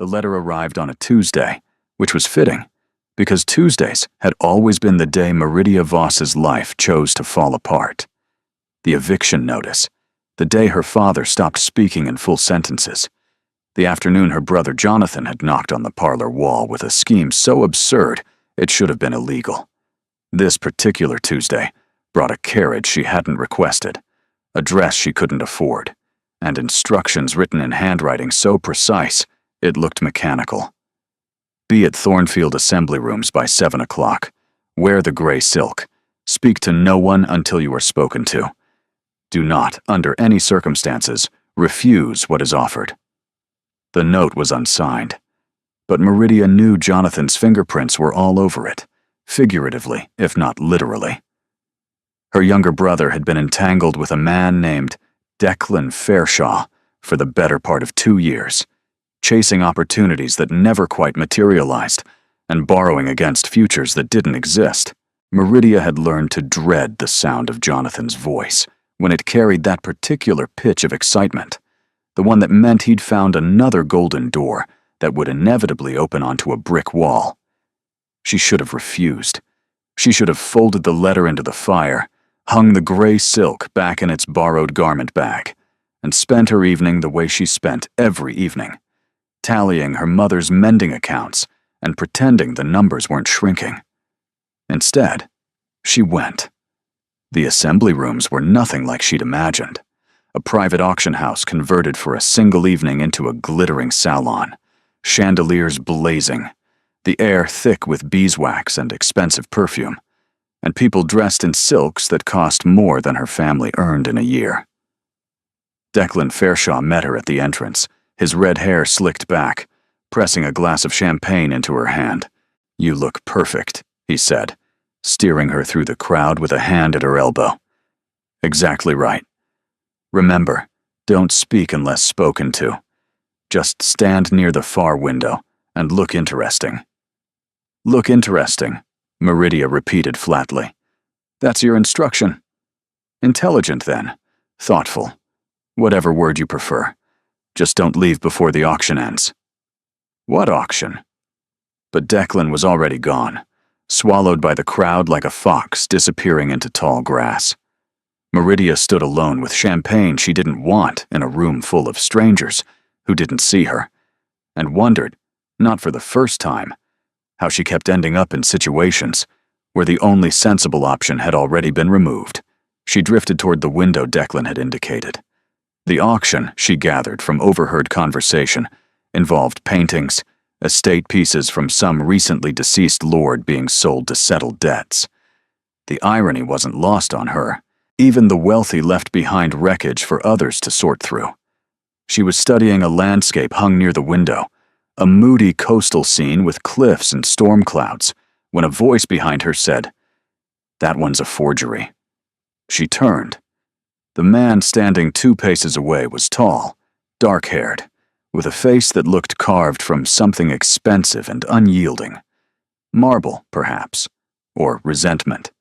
The letter arrived on a Tuesday, which was fitting, because Tuesdays had always been the day Meridia Voss's life chose to fall apart. The eviction notice, the day her father stopped speaking in full sentences, the afternoon her brother Jonathan had knocked on the parlor wall with a scheme so absurd it should have been illegal. This particular Tuesday brought a carriage she hadn't requested, a dress she couldn't afford, and instructions written in handwriting so precise it looked mechanical. Be at Thornfield Assembly Rooms by 7 o'clock. Wear the gray silk. Speak to no one until you are spoken to. Do not, under any circumstances, refuse what is offered. The note was unsigned, but Meridia knew Jonathan's fingerprints were all over it, figuratively, if not literally. Her younger brother had been entangled with a man named Declan Farshaw for the better part of 2 years, chasing opportunities that never quite materialized and borrowing against futures that didn't exist. Meridia had learned to dread the sound of Jonathan's voice when it carried that particular pitch of excitement, the one that meant he'd found another golden door that would inevitably open onto a brick wall. She should have refused. She should have folded the letter into the fire, hung the gray silk back in its borrowed garment bag, and spent her evening the way she spent every evening, tallying her mother's mending accounts and pretending the numbers weren't shrinking. Instead, she went. The assembly rooms were nothing like she'd imagined. A private auction house converted for a single evening into a glittering salon, chandeliers blazing, the air thick with beeswax and expensive perfume, and people dressed in silks that cost more than her family earned in a year. Declan Farshaw met her at the entrance, his red hair slicked back, pressing a glass of champagne into her hand. "You look perfect," he said, steering her through the crowd with a hand at her elbow. "Exactly right. Remember, don't speak unless spoken to. Just stand near the far window and look interesting." "Look interesting," Meridia repeated flatly. "That's your instruction." "Intelligent, then. Thoughtful. Whatever word you prefer. Just don't leave before the auction ends." "What auction?" But Declan was already gone, swallowed by the crowd like a fox disappearing into tall grass. Meridia stood alone with champagne she didn't want in a room full of strangers who didn't see her, and wondered, not for the first time, how she kept ending up in situations where the only sensible option had already been removed. She drifted toward the window Declan had indicated. The auction, she gathered from overheard conversation, involved paintings, estate pieces from some recently deceased lord being sold to settle debts. The irony wasn't lost on her. Even the wealthy left behind wreckage for others to sort through. She was studying a landscape hung near the window, a moody coastal scene with cliffs and storm clouds, when a voice behind her said, "That one's a forgery." She turned. The man standing 2 paces away was tall, dark-haired, with a face that looked carved from something expensive and unyielding. Marble, perhaps, or resentment.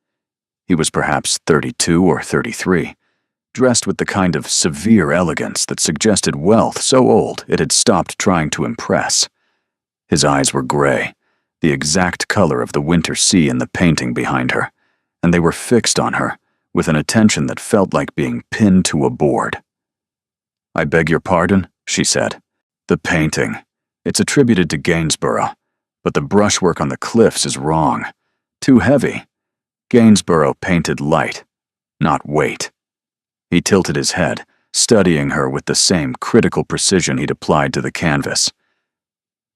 He was perhaps 32 or 33, dressed with the kind of severe elegance that suggested wealth so old it had stopped trying to impress. His eyes were gray, the exact color of the winter sea in the painting behind her, and they were fixed on her with an attention that felt like being pinned to a board. "I beg your pardon," she said. "The painting. It's attributed to Gainsborough, but the brushwork on the cliffs is wrong. Too heavy. Gainsborough painted light, not weight." He tilted his head, studying her with the same critical precision he'd applied to the canvas.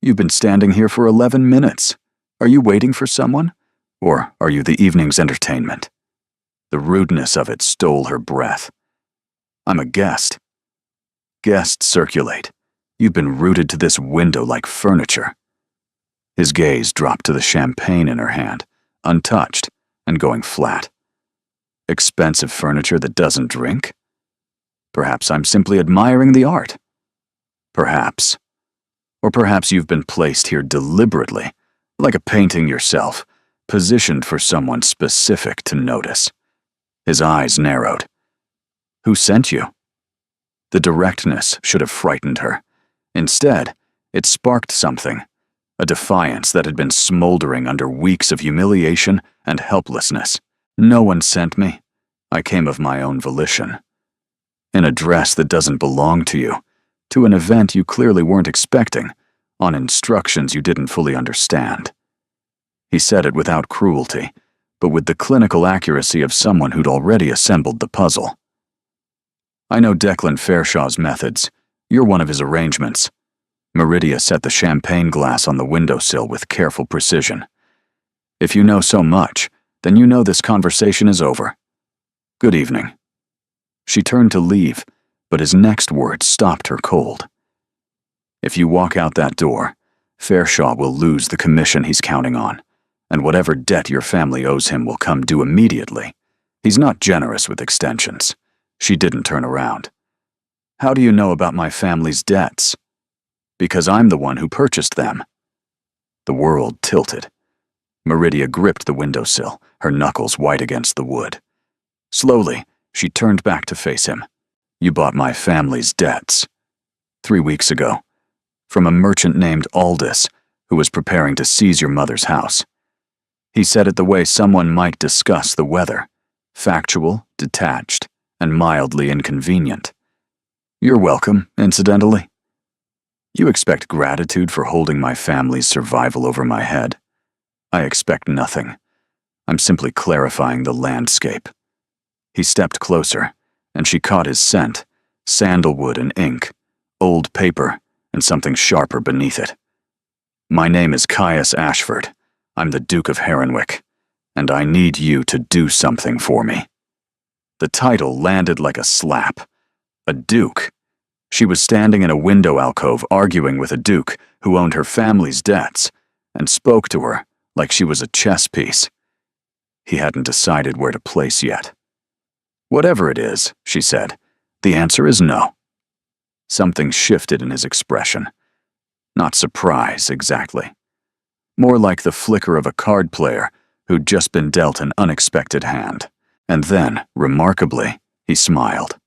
"You've been standing here for 11 minutes. Are you waiting for someone? Or are you the evening's entertainment?" The rudeness of it stole her breath. "I'm a guest." "Guests circulate. You've been rooted to this window like furniture." His gaze dropped to the champagne in her hand, untouched and going flat. "Expensive furniture that doesn't drink? Perhaps I'm simply admiring the art. Perhaps. Or perhaps you've been placed here deliberately, like a painting yourself, positioned for someone specific to notice." His eyes narrowed. "Who sent you?" The directness should have frightened her. Instead, It sparked something, a defiance that had been smoldering under weeks of humiliation and helplessness. No one sent me. I came of my own volition. In a dress that doesn't belong to you, to an event you clearly weren't expecting, on instructions you didn't fully understand. He said it without cruelty, but with the clinical accuracy of someone who'd already assembled the puzzle. I know Declan Fairshaw's methods. You're one of his arrangements. Meridia set the champagne glass on the windowsill with careful precision. If you know so much, then you know this conversation is over. Good evening. She turned to leave, but his next words stopped her cold. If you walk out that door, Fairshaw will lose the commission he's counting on, and whatever debt your family owes him will come due immediately. He's not generous with extensions. She didn't turn around. How do you know about my family's debts? Because I'm the one who purchased them. The world tilted. Meridia gripped the windowsill, her knuckles white against the wood. Slowly, she turned back to face him. You bought my family's debts. 3 weeks ago. From a merchant named Aldous, who was preparing to seize your mother's house. He said it the way someone might discuss the weather. Factual, detached, and mildly inconvenient. You're welcome, incidentally. You expect gratitude for holding my family's survival over my head. I expect nothing. I'm simply clarifying the landscape. He stepped closer, and she caught his scent, sandalwood and ink, old paper, and something sharper beneath it. My name is Caius Ashford. I'm the Duke of Heronwick, and I need you to do something for me. The title landed like a slap. A duke. She was standing in a window alcove arguing with a duke who owned her family's debts and spoke to her like she was a chess piece. He hadn't decided where to place yet. Whatever it is, she said, the answer is no. Something shifted in his expression. Not surprise, exactly. More like the flicker of a card player who'd just been dealt an unexpected hand. And then, remarkably, he smiled.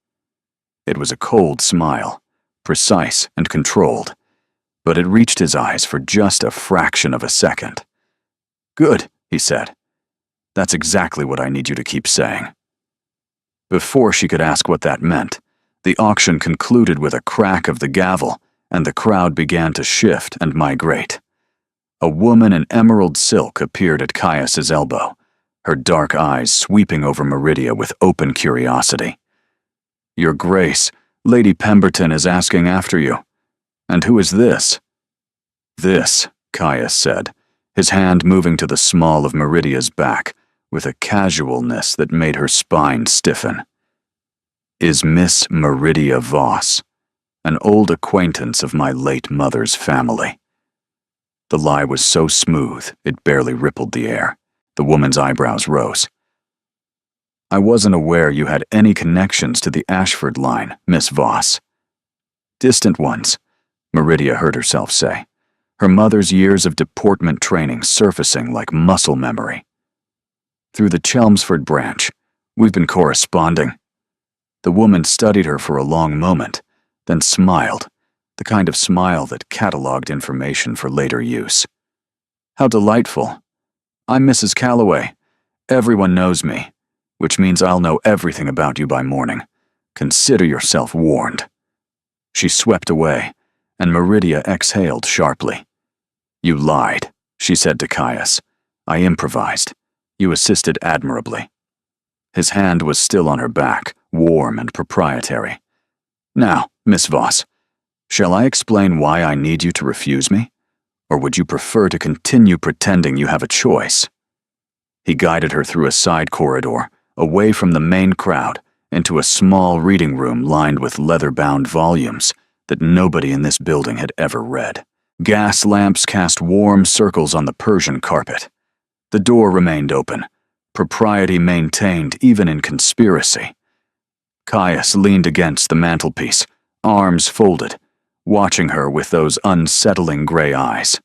It was a cold smile, precise and controlled, but it reached his eyes for just a fraction of a second. Good, he said. That's exactly what I need you to keep saying. Before she could ask what that meant, the auction concluded with a crack of the gavel, and the crowd began to shift and migrate. A woman in emerald silk appeared at Caius's elbow, her dark eyes sweeping over Meridia with open curiosity. Your Grace, Lady Pemberton is asking after you. And who is this? This, Caius said, his hand moving to the small of Meridia's back with a casualness that made her spine stiffen. Is Miss Meridia Voss, an old acquaintance of my late mother's family. The lie was so smooth it barely rippled the air. The woman's eyebrows rose. I wasn't aware you had any connections to the Ashford line, Miss Voss. Distant ones, Meridia heard herself say, her mother's years of deportment training surfacing like muscle memory. Through the Chelmsford branch, we've been corresponding. The woman studied her for a long moment, then smiled, the kind of smile that catalogued information for later use. How delightful. I'm Mrs. Calloway. Everyone knows me, which means I'll know everything about you by morning. Consider yourself warned. She swept away, and Meridia exhaled sharply. You lied, she said to Caius. I improvised. You assisted admirably. His hand was still on her back, warm and proprietary. Now, Miss Voss, shall I explain why I need you to refuse me? Or would you prefer to continue pretending you have a choice? He guided her through a side corridor, away from the main crowd, into a small reading room lined with leather-bound volumes that nobody in this building had ever read. Gas lamps cast warm circles on the Persian carpet. The door remained open, propriety maintained even in conspiracy. Caius leaned against the mantelpiece, arms folded, watching her with those unsettling gray eyes.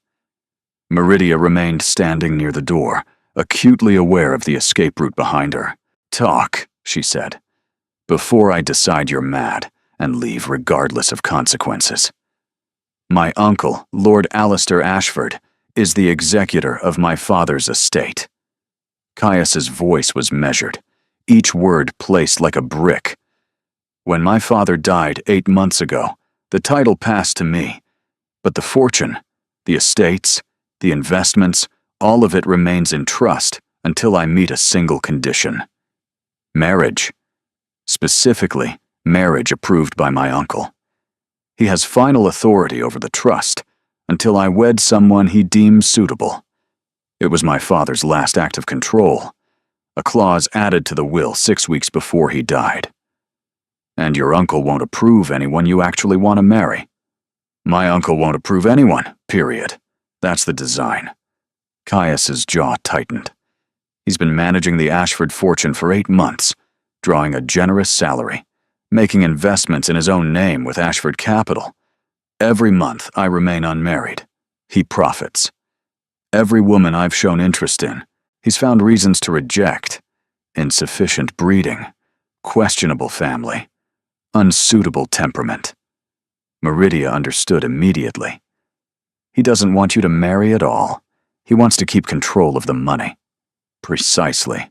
Meridia remained standing near the door, acutely aware of the escape route behind her. Talk, she said, before I decide you're mad and leave regardless of consequences. My uncle, Lord Alistair Ashford, is the executor of my father's estate. Caius's voice was measured, each word placed like a brick. When my father died 8 months ago, the title passed to me, but the fortune, the estates, the investments, all of it remains in trust until I meet a single condition. Marriage. Specifically, marriage approved by my uncle. He has final authority over the trust until I wed someone he deems suitable. It was my father's last act of control, a clause added to the will 6 weeks before he died. And your uncle won't approve anyone you actually want to marry. My uncle won't approve anyone, period. That's the design. Caius's jaw tightened. He's been managing the Ashford fortune for 8 months, drawing a generous salary, making investments in his own name with Ashford Capital. Every month I remain unmarried. He profits. Every woman I've shown interest in, he's found reasons to reject. Insufficient breeding, questionable family, unsuitable temperament. Meridia understood immediately. He doesn't want you to marry at all. He wants to keep control of the money. Precisely.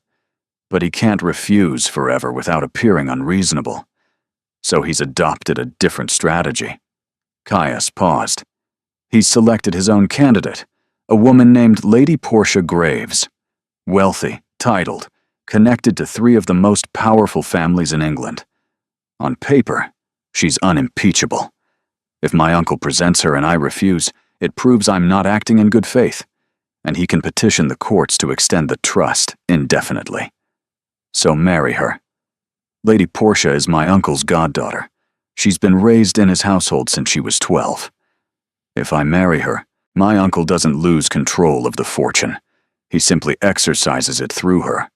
But he can't refuse forever without appearing unreasonable. So he's adopted a different strategy. Caius paused. He's selected his own candidate, a woman named Lady Portia Graves. Wealthy, titled, connected to 3 of the most powerful families in England. On paper, she's unimpeachable. If my uncle presents her and I refuse, it proves I'm not acting in good faith, and he can petition the courts to extend the trust indefinitely. So marry her. Lady Portia is my uncle's goddaughter. She's been raised in his household since she was 12. If I marry her, my uncle doesn't lose control of the fortune. He simply exercises it through her.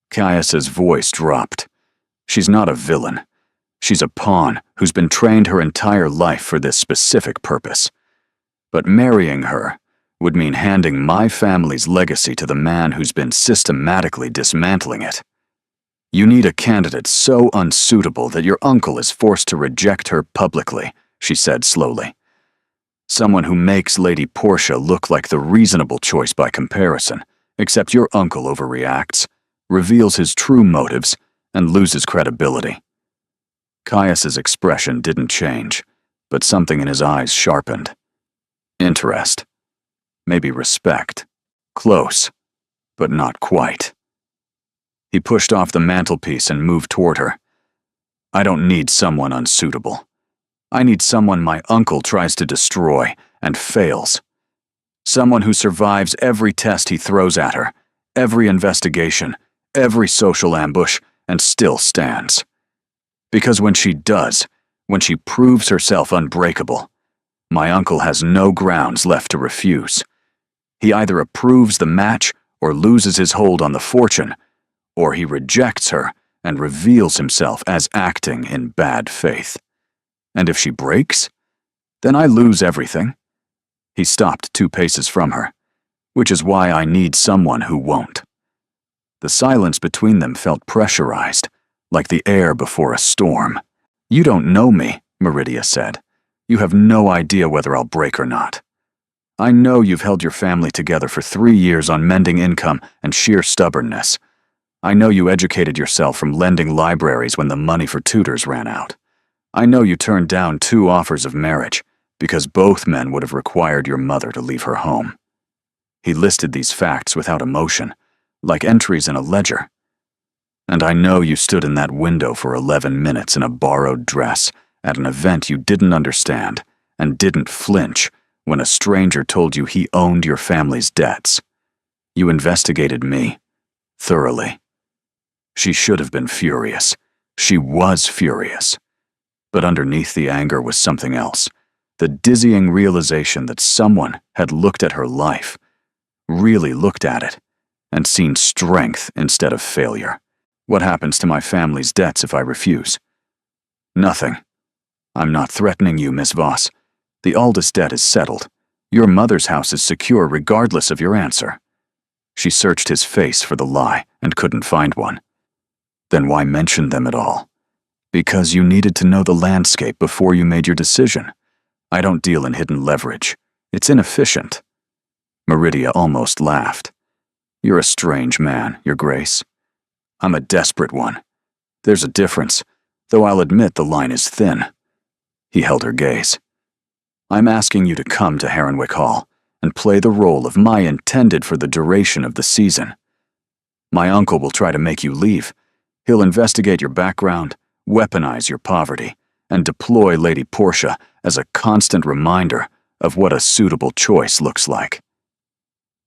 Caius's voice dropped. She's not a villain. She's a pawn who's been trained her entire life for this specific purpose. But marrying her would mean handing my family's legacy to the man who's been systematically dismantling it. You need a candidate so unsuitable that your uncle is forced to reject her publicly, she said slowly. Someone who makes Lady Portia look like the reasonable choice by comparison, except your uncle overreacts, reveals his true motives, and loses credibility. Caius's expression didn't change, but something in his eyes sharpened. Interest. Maybe respect. Close, but not quite. He pushed off the mantelpiece and moved toward her. I don't need someone unsuitable. I need someone my uncle tries to destroy and fails. Someone who survives every test he throws at her, every investigation, every social ambush, and still stands. Because when she does, when she proves herself unbreakable, my uncle has no grounds left to refuse. He either approves the match or loses his hold on the fortune, or he rejects her and reveals himself as acting in bad faith. And if she breaks, then I lose everything. He stopped 2 paces from her, which is why I need someone who won't. The silence between them felt pressurized, like the air before a storm. You don't know me, Meridia said. You have no idea whether I'll break or not. I know you've held your family together for 3 years on mending income and sheer stubbornness. I know you educated yourself from lending libraries when the money for tutors ran out. I know you turned down 2 offers of marriage because both men would have required your mother to leave her home. He listed these facts without emotion, like entries in a ledger. And I know you stood in that window for 11 minutes in a borrowed dress at an event you didn't understand and didn't flinch when a stranger told you he owned your family's debts. You investigated me thoroughly. She should have been furious. She was furious. But underneath the anger was something else, the dizzying realization that someone had looked at her life, really looked at it, and seen strength instead of failure. What happens to my family's debts if I refuse? Nothing. I'm not threatening you, Miss Voss. The Aldous debt is settled. Your mother's house is secure regardless of your answer. She searched his face for the lie and couldn't find one. Then why mention them at all? Because you needed to know the landscape before you made your decision. I don't deal in hidden leverage. It's inefficient." Meridia almost laughed. "You're a strange man, Your Grace. I'm a desperate one. There's a difference, though I'll admit the line is thin." He held her gaze. "I'm asking you to come to Heronwick Hall and play the role of my intended for the duration of the season. My uncle will try to make you leave. He'll investigate your background, weaponize your poverty, and deploy Lady Portia as a constant reminder of what a suitable choice looks like.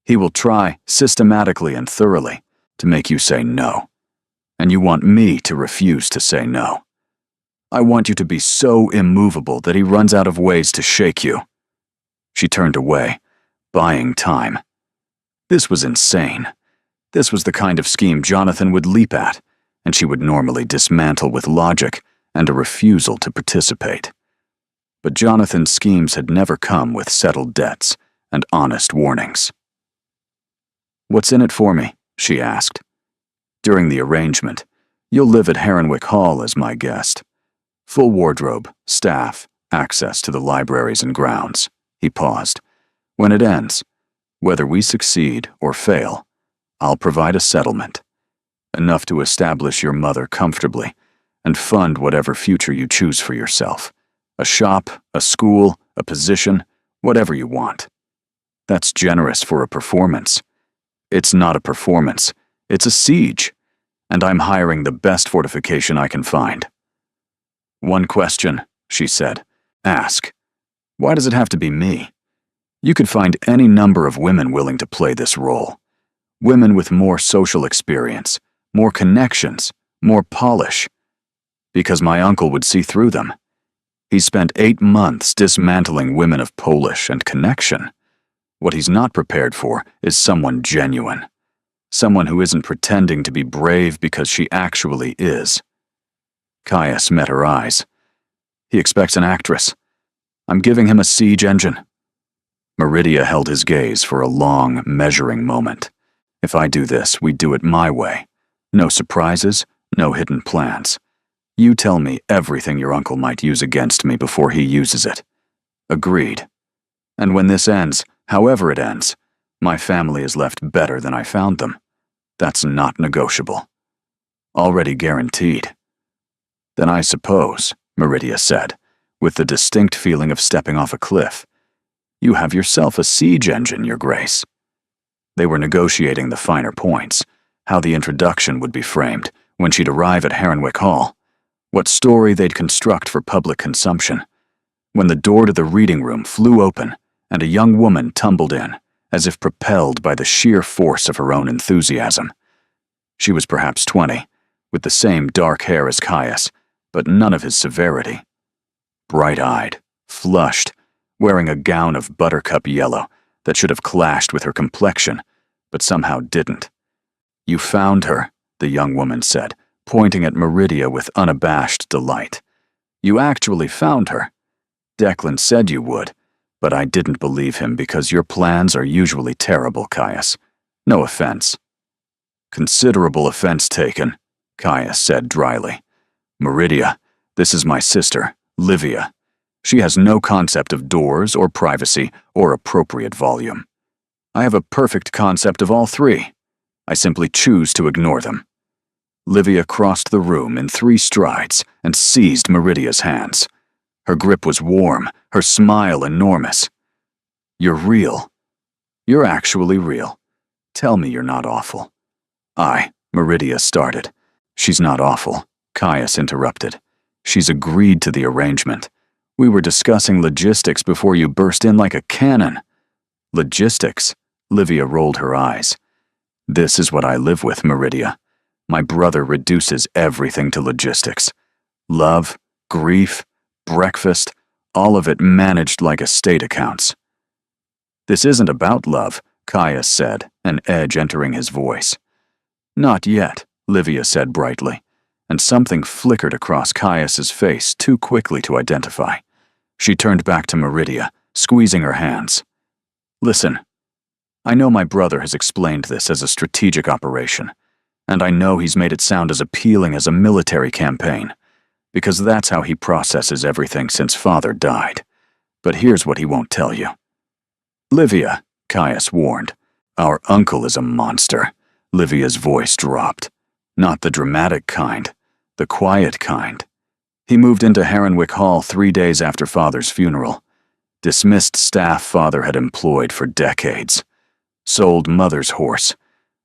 He will try, systematically and thoroughly, to make you say no. And you want me to refuse to say no. I want you to be so immovable that he runs out of ways to shake you." She turned away, buying time. This was insane. This was the kind of scheme Jonathan would leap at, and she would normally dismantle with logic and a refusal to participate. But Jonathan's schemes had never come with settled debts and honest warnings. "What's in it for me?" she asked. "During the arrangement, you'll live at Heronwick Hall as my guest. Full wardrobe, staff, access to the libraries and grounds." He paused. "When it ends, whether we succeed or fail, I'll provide a settlement. Enough to establish your mother comfortably and fund whatever future you choose for yourself. A shop, a school, a position, whatever you want. That's generous for a performance. It's not a performance. It's a siege, and I'm hiring the best fortification I can find." "One question," she said. "Ask. Why does it have to be me? You could find any number of women willing to play this role. Women with more social experience, more connections, more polish. Because my uncle would see through them. He spent 8 months dismantling women of polish and connection. What he's not prepared for is someone genuine. Someone who isn't pretending to be brave because she actually is." Caius met her eyes. "He expects an actress. I'm giving him a siege engine." Meridia held his gaze for a long, measuring moment. "If I do this, we do it my way. No surprises, no hidden plans. You tell me everything your uncle might use against me before he uses it." "Agreed. And when this ends, however it ends, my family is left better than I found them. That's not negotiable. Already guaranteed." "Then I suppose," Meridia said, with the distinct feeling of stepping off a cliff, "you have yourself a siege engine, Your Grace." They were negotiating the finer points, how the introduction would be framed when she'd arrive at Heronwick Hall, what story they'd construct for public consumption, when the door to the reading room flew open and a young woman tumbled in, as if propelled by the sheer force of her own enthusiasm. She was perhaps 20, with the same dark hair as Caius, but none of his severity. Bright-eyed, flushed, wearing a gown of buttercup yellow that should have clashed with her complexion, but somehow didn't. "You found her," the young woman said, pointing at Meridia with unabashed delight. "You actually found her. Declan said you would, but I didn't believe him because your plans are usually terrible, Caius. No offense." "Considerable offense taken," Caius said dryly. "Meridia, this is my sister, Livia. She has no concept of doors or privacy or appropriate volume. I have a perfect concept of all three. I simply choose to ignore them." Livia crossed the room in 3 strides and seized Meridia's hands. Her grip was warm, her smile enormous. "You're real. You're actually real. Tell me you're not awful." Meridia started. "She's not awful," Caius interrupted. "She's agreed to the arrangement. We were discussing logistics before you burst in like a cannon." "Logistics?" Livia rolled her eyes. "This is what I live with, Meridia. My brother reduces everything to logistics. Love, grief, breakfast, all of it managed like estate accounts." "This isn't about love," Caius said, an edge entering his voice. "Not yet," Livia said brightly, and something flickered across Caius's face too quickly to identify. She turned back to Meridia, squeezing her hands. "Listen, I know my brother has explained this as a strategic operation, and I know he's made it sound as appealing as a military campaign, because that's how he processes everything since Father died. But here's what he won't tell you. Livia, Caius warned. Our uncle is a monster. Livia's voice dropped. Not the dramatic kind, the quiet kind. He moved into Heronwick Hall 3 days after Father's funeral. Dismissed staff Father had employed for decades. Sold Mother's horse,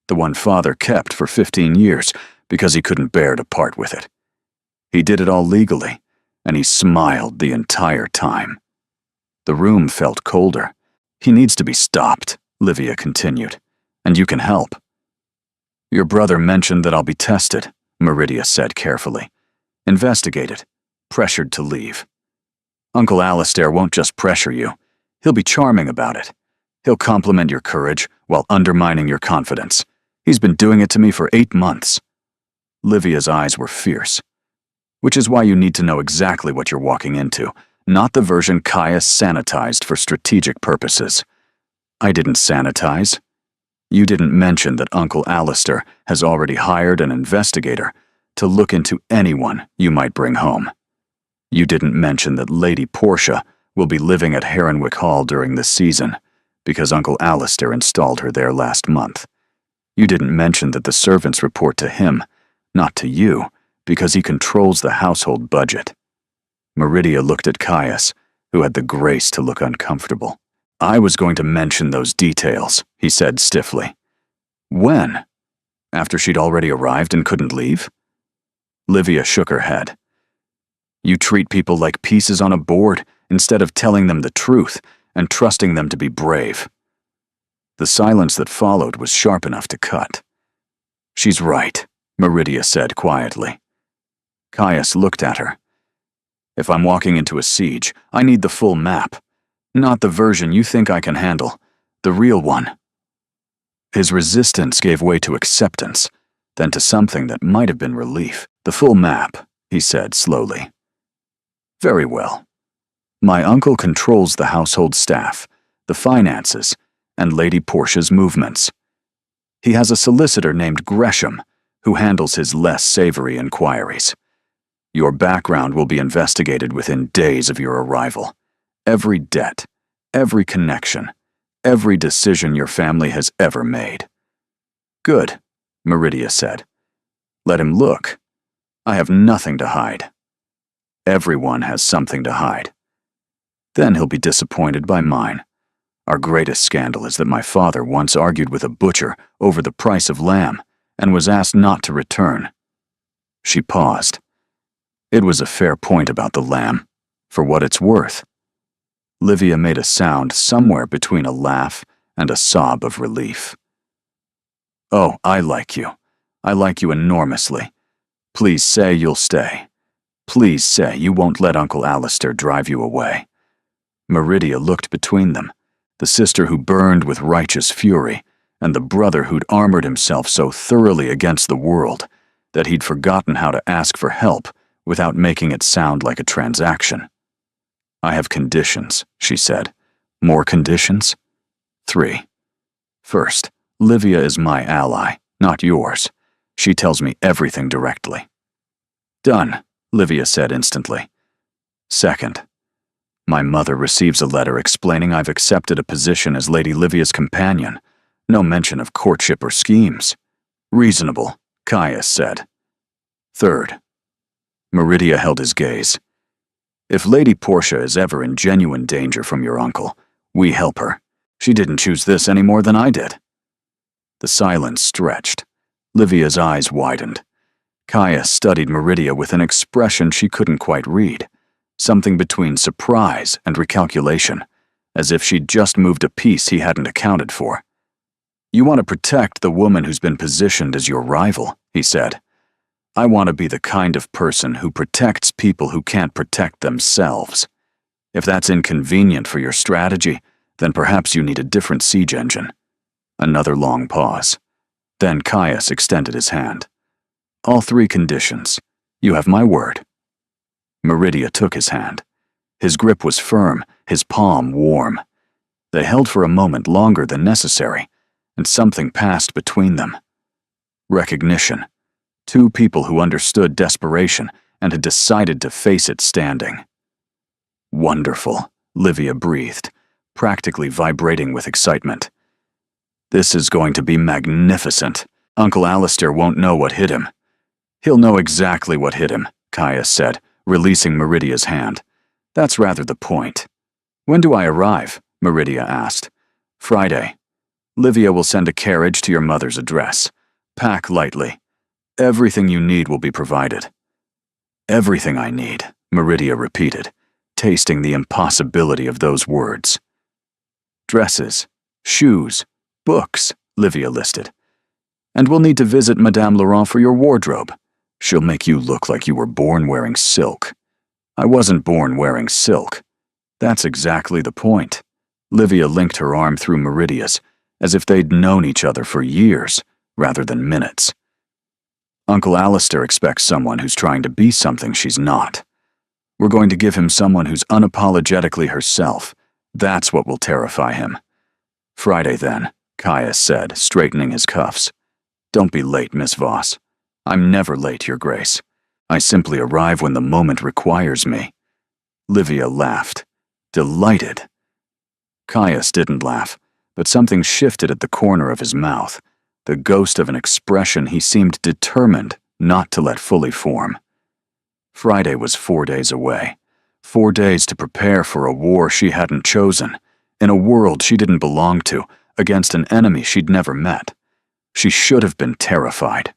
the one Father kept for 15 years because he couldn't bear to part with it. He did it all legally, and he smiled the entire time. The room felt colder. He needs to be stopped, Livia continued, and you can help. Your brother mentioned that I'll be tested, Meridia said carefully. Investigated, pressured to leave. Uncle Alistair won't just pressure you. He'll be charming about it. He'll compliment your courage while undermining your confidence. He's been doing it to me for 8 months. Livia's eyes were fierce. Which is why you need to know exactly what you're walking into, not the version Caius sanitized for strategic purposes. I didn't sanitize. You didn't mention that Uncle Alistair has already hired an investigator to look into anyone you might bring home. You didn't mention that Lady Portia will be living at Heronwick Hall during this season, because Uncle Alistair installed her there last month. You didn't mention that the servants report to him, not to you, because he controls the household budget. Meridia looked at Caius, who had the grace to look uncomfortable. I was going to mention those details, he said stiffly. When? After she'd already arrived and couldn't leave? Livia shook her head. You treat people like pieces on a board instead of telling them the truth and trusting them to be brave. The silence that followed was sharp enough to cut. She's right, Meridia said quietly. Caius looked at her. If I'm walking into a siege, I need the full map. Not the version you think I can handle, the real one. His resistance gave way to acceptance, then to something that might have been relief. The full map, he said slowly. Very well. My uncle controls the household staff, the finances, and Lady Portia's movements. He has a solicitor named Gresham, who handles his less savory inquiries. Your background will be investigated within days of your arrival. Every debt, every connection, every decision your family has ever made. Good, Meridia said. Let him look. I have nothing to hide. Everyone has something to hide. Then he'll be disappointed by mine. Our greatest scandal is that my father once argued with a butcher over the price of lamb and was asked not to return. She paused. It was a fair point about the lamb, for what it's worth. Livia made a sound somewhere between a laugh and a sob of relief. Oh, I like you. I like you enormously. Please say you'll stay. Please say you won't let Uncle Alistair drive you away. Meridia looked between them, the sister who burned with righteous fury, and the brother who'd armored himself so thoroughly against the world that he'd forgotten how to ask for help without making it sound like a transaction. I have conditions, she said. More conditions? 3. First, Livia is my ally, not yours. She tells me everything directly. Done, Livia said instantly. Second, my mother receives a letter explaining I've accepted a position as Lady Livia's companion. No mention of courtship or schemes. Reasonable, Caius said. Third, Meridia held his gaze. If Lady Portia is ever in genuine danger from your uncle, we help her. She didn't choose this any more than I did. The silence stretched. Livia's eyes widened. Caius studied Meridia with an expression she couldn't quite read, something between surprise and recalculation, as if she'd just moved a piece he hadn't accounted for. You want to protect the woman who's been positioned as your rival, he said. I want to be the kind of person who protects people who can't protect themselves. If that's inconvenient for your strategy, then perhaps you need a different siege engine. Another long pause. Then Caius extended his hand. All 3 conditions. You have my word. Meridia took his hand. His grip was firm, his palm warm. They held for a moment longer than necessary, and something passed between them. Recognition. 2 people who understood desperation and had decided to face it standing. Wonderful, Livia breathed, practically vibrating with excitement. This is going to be magnificent. Uncle Alistair won't know what hit him. He'll know exactly what hit him, Caius said, releasing Meridia's hand. That's rather the point. When do I arrive? Meridia asked. Friday. Livia will send a carriage to your mother's address. Pack lightly. Everything you need will be provided. Everything I need, Meridia repeated, tasting the impossibility of those words. Dresses, shoes, books, Livia listed. And we'll need to visit Madame Laurent for your wardrobe. She'll make you look like you were born wearing silk. I wasn't born wearing silk. That's exactly the point. Livia linked her arm through Meridia's, as if they'd known each other for years, rather than minutes. Uncle Alistair expects someone who's trying to be something she's not. We're going to give him someone who's unapologetically herself. That's what will terrify him. Friday, then, Caius said, straightening his cuffs. Don't be late, Miss Voss. I'm never late, Your Grace. I simply arrive when the moment requires me. Livia laughed, delighted. Caius didn't laugh, but something shifted at the corner of his mouth, the ghost of an expression he seemed determined not to let fully form. Friday was 4 days away. 4 days to prepare for a war she hadn't chosen, in a world she didn't belong to, against an enemy she'd never met. She should have been terrified.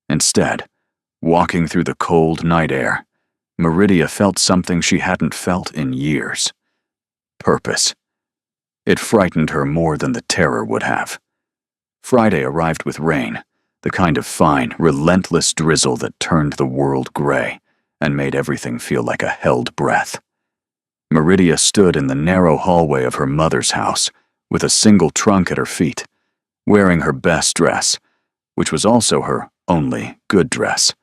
Instead, walking through the cold night air, Meridia felt something she hadn't felt in years. Purpose. It frightened her more than the terror would have. Friday arrived with rain, the kind of fine, relentless drizzle that turned the world gray and made everything feel like a held breath. Meridia stood in the narrow hallway of her mother's house, with a single trunk at her feet, wearing her best dress, which was also her only good dress,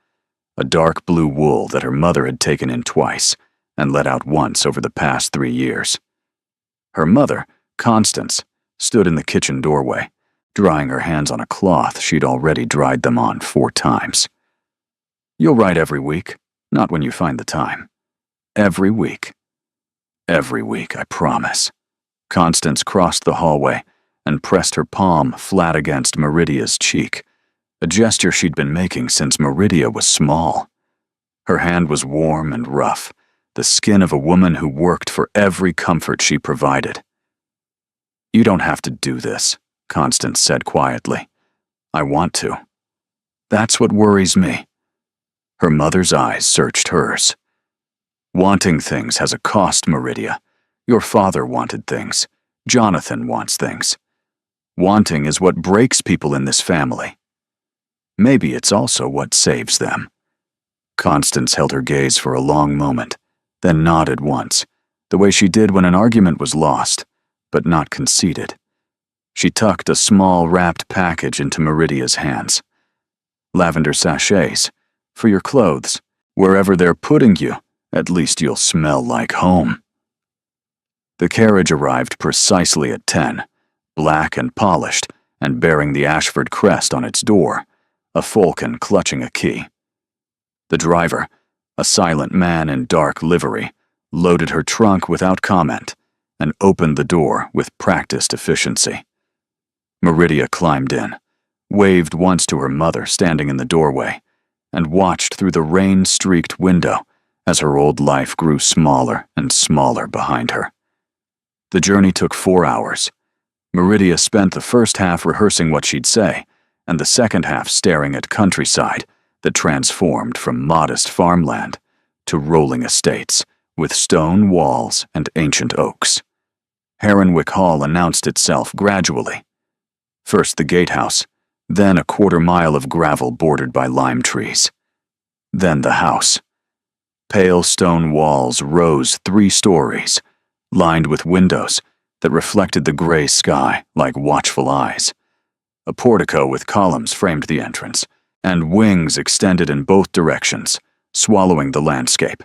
a dark blue wool that her mother had taken in twice and let out once over the past 3 years. Her mother, Constance, stood in the kitchen doorway, drying her hands on a cloth she'd already dried them on 4 times. You'll write every week, not when you find the time. Every week. Every week, I promise. Constance crossed the hallway and pressed her palm flat against Meridia's cheek, a gesture she'd been making since Meridia was small. Her hand was warm and rough, the skin of a woman who worked for every comfort she provided. You don't have to do this, Constance said quietly. I want to. That's what worries me. Her mother's eyes searched hers. Wanting things has a cost, Meridia. Your father wanted things. Jonathan wants things. Wanting is what breaks people in this family. Maybe it's also what saves them. Constance held her gaze for a long moment, then nodded once, the way she did when an argument was lost, but not conceded. She tucked a small wrapped package into Meridia's hands. Lavender sachets, for your clothes. Wherever they're putting you, at least you'll smell like home. The carriage arrived precisely at 10, black and polished, and bearing the Ashford crest on its door, a falcon clutching a key. The driver, a silent man in dark livery, loaded her trunk without comment and opened the door with practiced efficiency. Meridia climbed in, waved once to her mother standing in the doorway, and watched through the rain-streaked window as her old life grew smaller and smaller behind her. The journey took 4 hours. Meridia spent the first half rehearsing what she'd say, and the second half staring at countryside that transformed from modest farmland to rolling estates with stone walls and ancient oaks. Heronwick Hall announced itself gradually. First the gatehouse, then a 1/4 mile of gravel bordered by lime trees. Then the house. Pale stone walls rose 3 stories, lined with windows that reflected the gray sky like watchful eyes. A portico with columns framed the entrance, and wings extended in both directions, swallowing the landscape.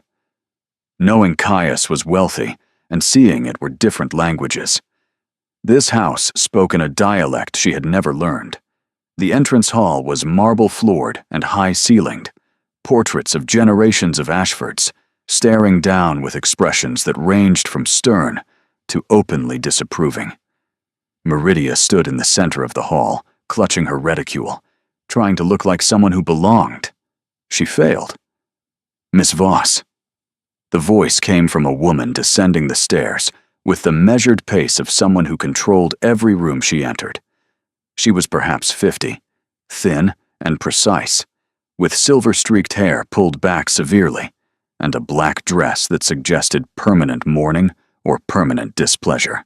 Knowing Caius was wealthy, and seeing it were different languages. This house spoke in a dialect she had never learned. The entrance hall was marble-floored and high-ceilinged, portraits of generations of Ashfords, staring down with expressions that ranged from stern to openly disapproving. Meridia stood in the center of the hall, clutching her reticule, trying to look like someone who belonged. She failed. "Miss Voss." The voice came from a woman descending the stairs with the measured pace of someone who controlled every room she entered. She was perhaps 50, thin and precise, with silver-streaked hair pulled back severely, and a black dress that suggested permanent mourning or permanent displeasure.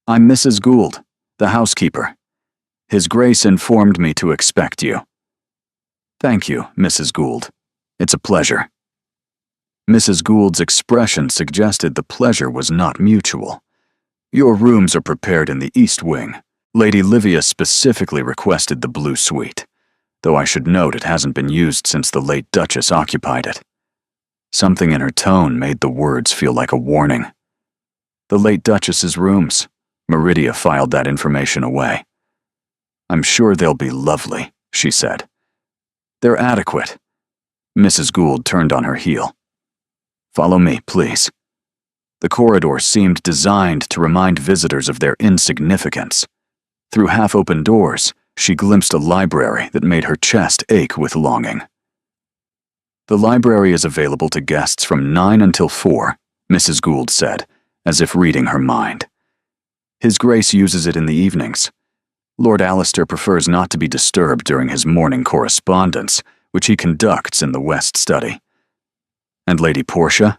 "I'm Mrs. Gould, the housekeeper. His Grace informed me to expect you." "Thank you, Mrs. Gould. It's a pleasure." Mrs. Gould's expression suggested the pleasure was not mutual. "Your rooms are prepared in the East Wing. Lady Livia specifically requested the blue suite, though I should note it hasn't been used since the late Duchess occupied it." Something in her tone made the words feel like a warning. "The late Duchess's rooms." Meridia filed that information away. "I'm sure they'll be lovely," she said. "They're adequate." Mrs. Gould turned on her heel. "Follow me, please." The corridor seemed designed to remind visitors of their insignificance. Through half-open doors, she glimpsed a library that made her chest ache with longing. "The library is available to guests from 9 until 4, Mrs. Gould said, as if reading her mind. "His Grace uses it in the evenings. Lord Alistair prefers not to be disturbed during his morning correspondence, which he conducts in the West Study." "And Lady Portia?"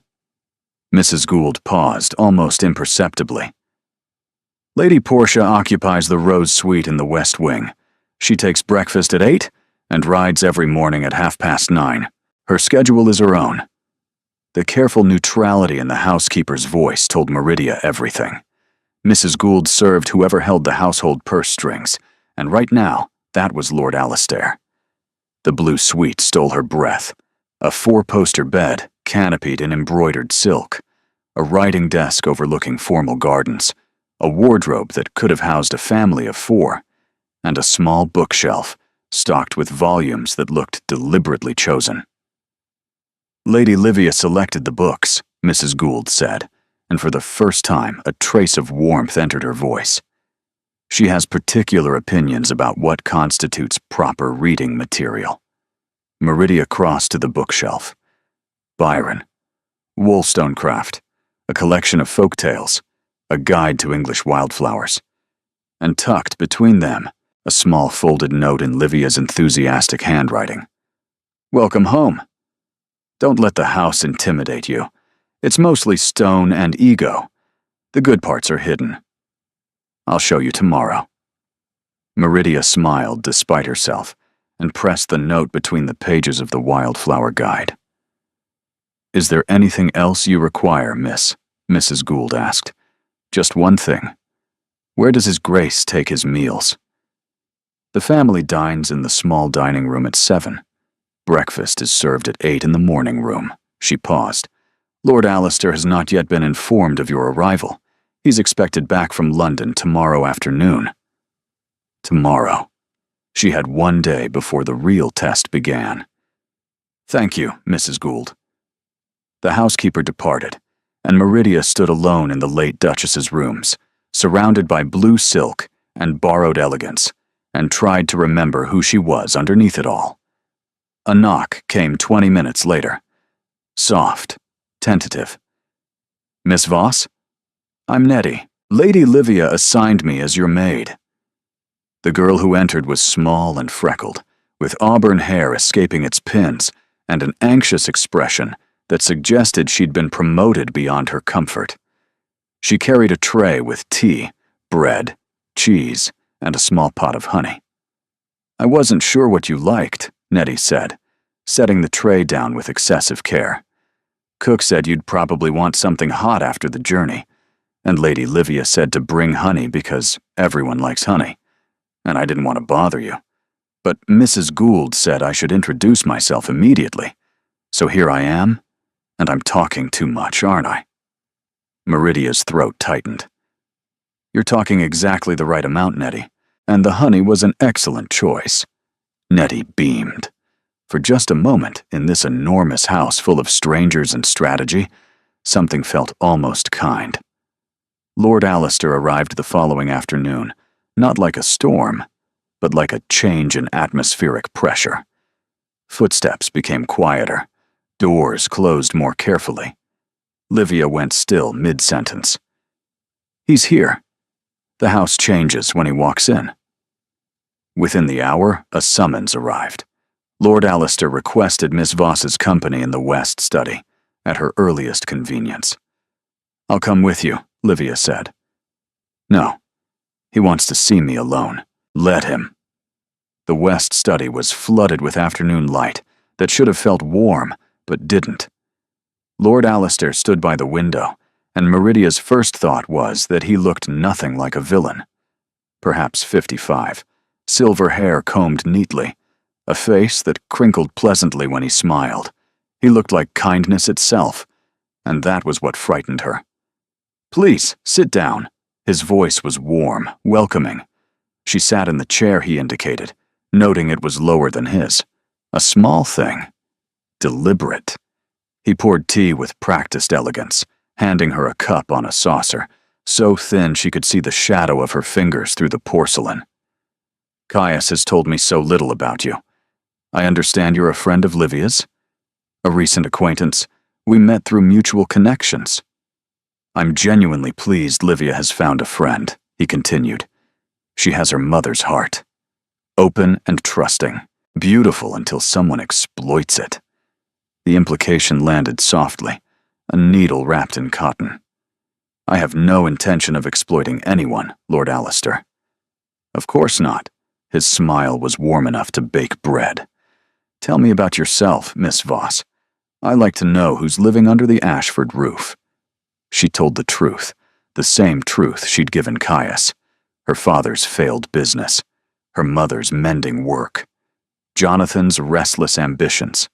Mrs. Gould paused, almost imperceptibly. "Lady Portia occupies the Rose Suite in the West Wing. She takes breakfast at 8 and rides every morning at 9:30. Her schedule is her own." The careful neutrality in the housekeeper's voice told Meridia everything. Mrs. Gould served whoever held the household purse strings, and right now, that was Lord Alistair. The blue suite stole her breath. A 4-poster bed, canopied in embroidered silk, a writing desk overlooking formal gardens, a wardrobe that could have housed a family of 4, and a small bookshelf stocked with volumes that looked deliberately chosen. "Lady Livia selected the books," Mrs. Gould said, and for the first time a trace of warmth entered her voice. "She has particular opinions about what constitutes proper reading material." Meridia crossed to the bookshelf. Byron, Wollstonecraft, a collection of folk tales, a guide to English wildflowers, and tucked between them, a small folded note in Livia's enthusiastic handwriting. "Welcome home. Don't let the house intimidate you. It's mostly stone and ego. The good parts are hidden. I'll show you tomorrow." Meridia smiled despite herself and pressed the note between the pages of the wildflower guide. "Is there anything else you require, miss?" Mrs. Gould asked. "Just one thing. Where does His Grace take his meals?" "The family dines in the small dining room at 7. Breakfast is served at 8 in the morning room." She paused. "Lord Alistair has not yet been informed of your arrival. He's expected back from London tomorrow afternoon." Tomorrow. She had one day before the real test began. "Thank you, Mrs. Gould." The housekeeper departed, and Meridia stood alone in the late Duchess's rooms, surrounded by blue silk and borrowed elegance, and tried to remember who she was underneath it all. A knock came 20 minutes later. Soft, tentative. "Miss Voss?" "I'm Nettie. Lady Livia assigned me as your maid." The girl who entered was small and freckled, with auburn hair escaping its pins and an anxious expression that suggested she'd been promoted beyond her comfort. She carried a tray with tea, bread, cheese, and a small pot of honey. "I wasn't sure what you liked," Nettie said, setting the tray down with excessive care. "Cook said you'd probably want something hot after the journey, and Lady Livia said to bring honey because everyone likes honey, and I didn't want to bother you. But Mrs. Gould said I should introduce myself immediately, so here I am, and I'm talking too much, aren't I?" Meridia's throat tightened. "You're talking exactly the right amount, Nettie, and the honey was an excellent choice." Nettie beamed. For just a moment, in this enormous house full of strangers and strategy, something felt almost kind. Lord Alistair arrived the following afternoon, not like a storm, but like a change in atmospheric pressure. Footsteps became quieter. Doors closed more carefully. Livia went still mid-sentence. He's here. The house changes when he walks in. Within the hour, a summons arrived. Lord Alistair requested Miss Voss's company in the West study, at her earliest convenience. "I'll come with you," Livia said. "No. He wants to see me alone. Let him." The West study was flooded with afternoon light that should have felt warm, but didn't. Lord Alistair stood by the window, and Meridia's first thought was that he looked nothing like a villain. Perhaps 55, silver hair combed neatly, a face that crinkled pleasantly when he smiled. He looked like kindness itself, and that was what frightened her. "Please, sit down." His voice was warm, welcoming. She sat in the chair he indicated, noting it was lower than his. A small thing. Deliberate. He poured tea with practiced elegance, handing her a cup on a saucer, so thin she could see the shadow of her fingers through the porcelain. "Caius has told me so little about you. I understand you're a friend of Livia's? A recent acquaintance. We met through mutual connections." "I'm genuinely pleased Livia has found a friend," he continued. "She has her mother's heart. Open and trusting. Beautiful until someone exploits it." The implication landed softly, a needle wrapped in cotton. "I have no intention of exploiting anyone, Lord Alistair." "Of course not." His smile was warm enough to bake bread. "Tell me about yourself, Miss Voss. I like to know who's living under the Ashford roof." She told the truth, the same truth she'd given Caius. Her father's failed business, her mother's mending work, Jonathan's restless ambitions,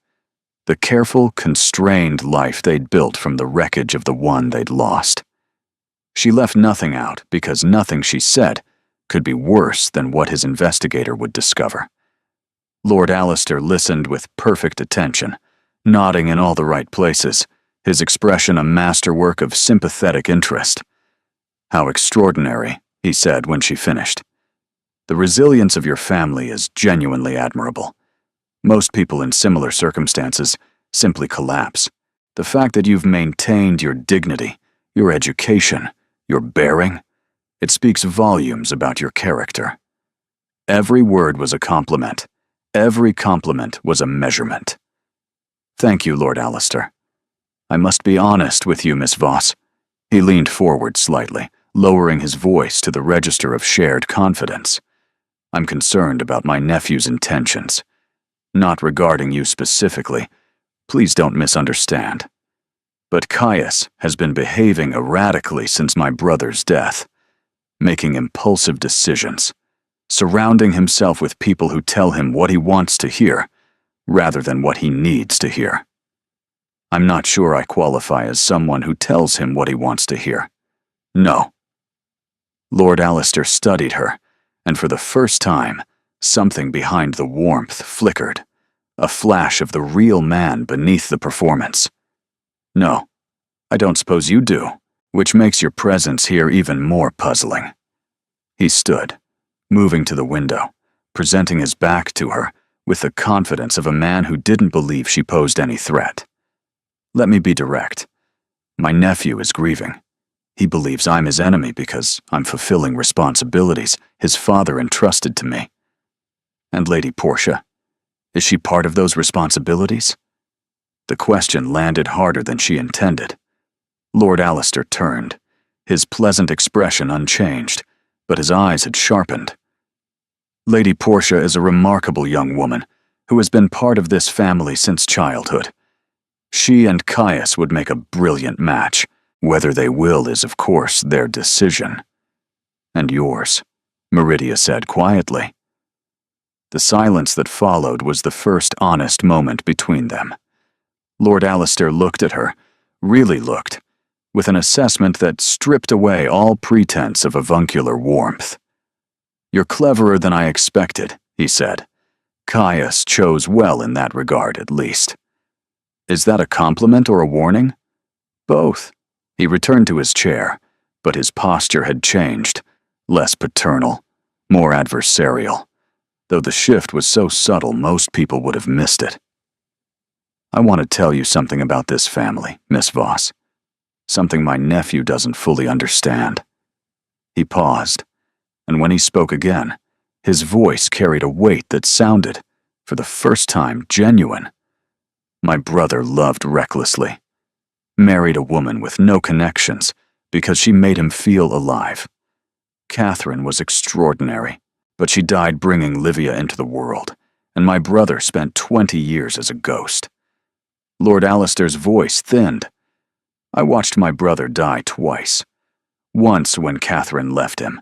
the careful, constrained life they'd built from the wreckage of the one they'd lost. She left nothing out because nothing she said could be worse than what his investigator would discover. Lord Alistair listened with perfect attention, nodding in all the right places, his expression a masterwork of sympathetic interest. "How extraordinary," he said when she finished. "The resilience of your family is genuinely admirable. Most people in similar circumstances simply collapse. The fact that you've maintained your dignity, your education, your bearing, it speaks volumes about your character." Every word was a compliment. Every compliment was a measurement. "Thank you, Lord Alistair. I must be honest with you, Miss Voss." He leaned forward slightly, lowering his voice to the register of shared confidence. "I'm concerned about my nephew's intentions. Not regarding you specifically. Please don't misunderstand. But Caius has been behaving erratically since my brother's death, making impulsive decisions, surrounding himself with people who tell him what he wants to hear, rather than what he needs to hear. I'm not sure I qualify as someone who tells him what he wants to hear. No." Lord Alistair studied her, and for the first time, something behind the warmth flickered, a flash of the real man beneath the performance. "No, I don't suppose you do, which makes your presence here even more puzzling." He stood, moving to the window, presenting his back to her with the confidence of a man who didn't believe she posed any threat. "Let me be direct. My nephew is grieving. He believes I'm his enemy because I'm fulfilling responsibilities his father entrusted to me. And Lady Portia, is she part of those responsibilities?" The question landed harder than she intended. Lord Alistair turned, his pleasant expression unchanged, but his eyes had sharpened. "Lady Portia is a remarkable young woman who has been part of this family since childhood. She and Caius would make a brilliant match. Whether they will is, of course, their decision. And yours," Meridia said quietly. The silence that followed was the first honest moment between them. Lord Alistair looked at her, really looked, with an assessment that stripped away all pretense of avuncular warmth. "You're cleverer than I expected," he said. Caius chose well in that regard, at least. Is that a compliment or a warning? Both. He returned to his chair, but his posture had changed, less paternal, more adversarial, though the shift was so subtle most people would have missed it. I want to tell you something about this family, Miss Voss. Something my nephew doesn't fully understand. He paused, and when he spoke again, his voice carried a weight that sounded, for the first time, genuine. My brother loved recklessly, married a woman with no connections because she made him feel alive. Catherine was extraordinary, but she died bringing Livia into the world, and my brother spent 20 years as a ghost. Lord Alistair's voice thinned. I watched my brother die twice. Once when Catherine left him,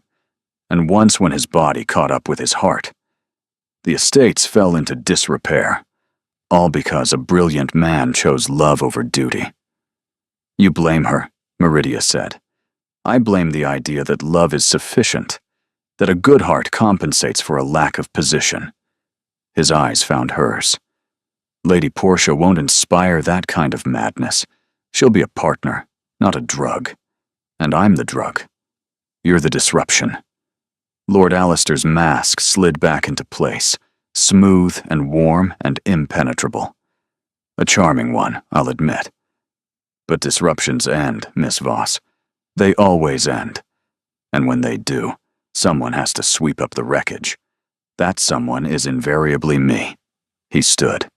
and once when his body caught up with his heart. The estates fell into disrepair, all because a brilliant man chose love over duty. You blame her, Meridia said. I blame the idea that love is sufficient, that a good heart compensates for a lack of position. His eyes found hers. Lady Portia won't inspire that kind of madness. She'll be a partner, not a drug. And I'm the drug. You're the disruption. Lord Alistair's mask slid back into place, smooth and warm and impenetrable. A charming one, I'll admit. But disruptions end, Miss Voss. They always end. And when they do, someone has to sweep up the wreckage. That someone is invariably me. He stood.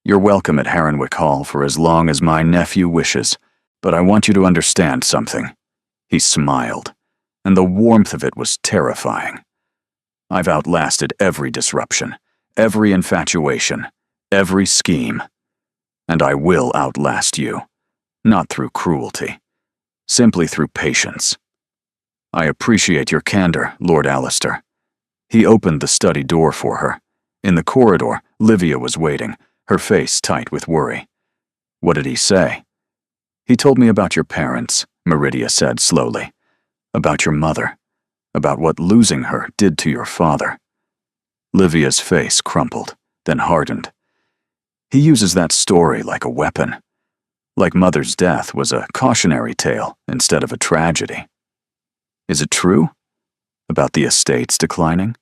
You're welcome at Harenwick Hall for as long as my nephew wishes, but I want you to understand something. He smiled, and the warmth of it was terrifying. I've outlasted every disruption, every infatuation, every scheme. And I will outlast you, not through cruelty, simply through patience. I appreciate your candor, Lord Alistair. He opened the study door for her. In the corridor, Livia was waiting, her face tight with worry. What did he say? He told me about your parents, Meridia said slowly. About your mother. About what losing her did to your father. Livia's face crumpled, then hardened. He uses that story like a weapon. Like Mother's death was a cautionary tale instead of a tragedy. Is it true? About the estates declining?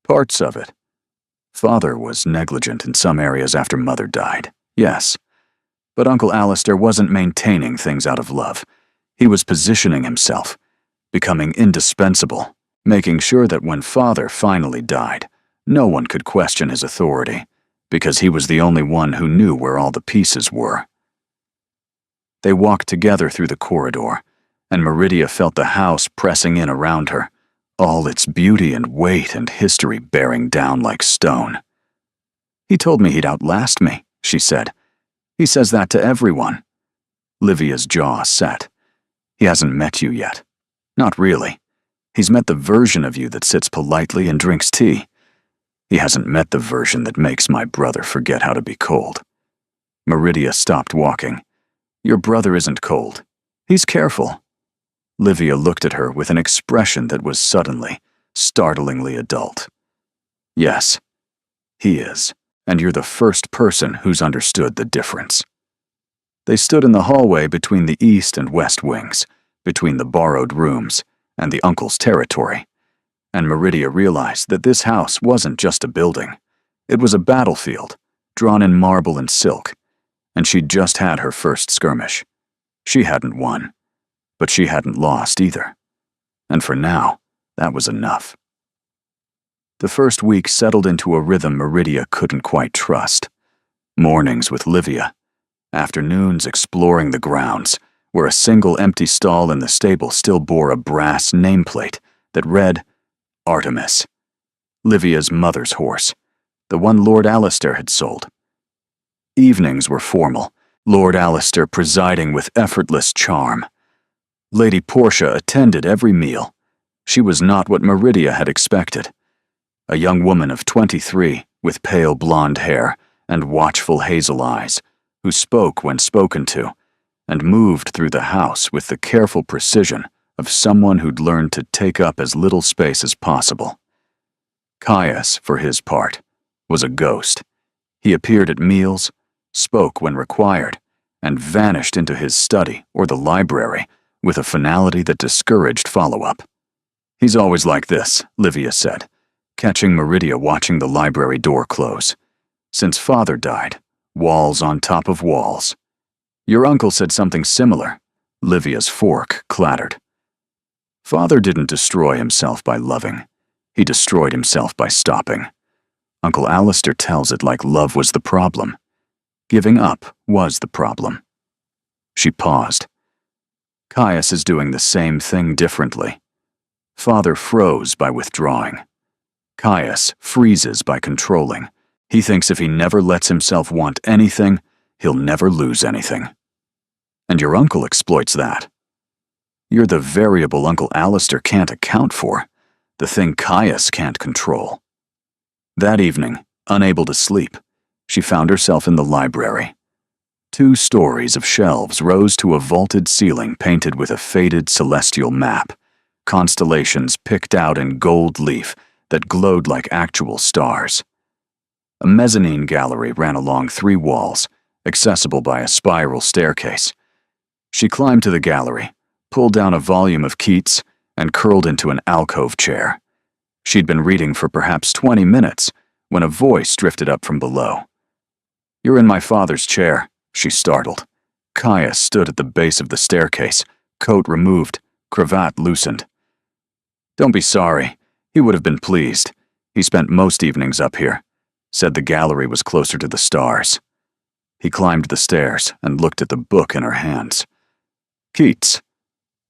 Parts of it. Father was negligent in some areas after Mother died, yes. But Uncle Alistair wasn't maintaining things out of love. He was positioning himself, becoming indispensable, making sure that when Father finally died, no one could question his authority, because he was the only one who knew where all the pieces were. They walked together through the corridor, and Meridia felt the house pressing in around her, all its beauty and weight and history bearing down like stone. He told me he'd outlast me, she said. He says that to everyone. Livia's jaw set. He hasn't met you yet. Not really. He's met the version of you that sits politely and drinks tea. He hasn't met the version that makes my brother forget how to be cold. Meridia stopped walking. Your brother isn't cold. He's careful. Livia looked at her with an expression that was suddenly, startlingly adult. Yes, he is, and you're the first person who's understood the difference. They stood in the hallway between the east and west wings, between the borrowed rooms and the uncle's territory, and Meridia realized that this house wasn't just a building. It was a battlefield, drawn in marble and silk, and she'd just had her first skirmish. She hadn't won, but she hadn't lost either. And for now, that was enough. The first week settled into a rhythm Meridia couldn't quite trust. Mornings with Livia, afternoons exploring the grounds, where a single empty stall in the stable still bore a brass nameplate that read, Artemis, Livia's mother's horse, the one Lord Alistair had sold. Evenings were formal, Lord Alistair presiding with effortless charm. Lady Portia attended every meal. She was not what Meridia had expected. A young woman of 23, with pale blonde hair and watchful hazel eyes, who spoke when spoken to, and moved through the house with the careful precision of someone who'd learned to take up as little space as possible. Caius, for his part, was a ghost. He appeared at meals, spoke when required, and vanished into his study or the library with a finality that discouraged follow-up. "He's always like this," Livia said, catching Meridia watching the library door close. "Since Father died, walls on top of walls." "Your uncle said something similar." Livia's fork clattered. "Father didn't destroy himself by loving. He destroyed himself by stopping. Uncle Alistair tells it like love was the problem. Giving up was the problem." She paused. "Caius is doing the same thing differently. Father froze by withdrawing. Caius freezes by controlling. He thinks if he never lets himself want anything, he'll never lose anything. And your uncle exploits that. You're the variable Uncle Alistair can't account for, the thing Caius can't control." That evening, unable to sleep, she found herself in the library. 2 stories of shelves rose to a vaulted ceiling painted with a faded celestial map, constellations picked out in gold leaf that glowed like actual stars. A mezzanine gallery ran along 3 walls, accessible by a spiral staircase. She climbed to the gallery, pulled down a volume of Keats, and curled into an alcove chair. She'd been reading for perhaps 20 minutes when a voice drifted up from below. "You're in my father's chair," she startled. Caius stood at the base of the staircase, coat removed, cravat loosened. "Don't be sorry. He would have been pleased. He spent most evenings up here," said the gallery was closer to the stars. He climbed the stairs and looked at the book in her hands. "Keats,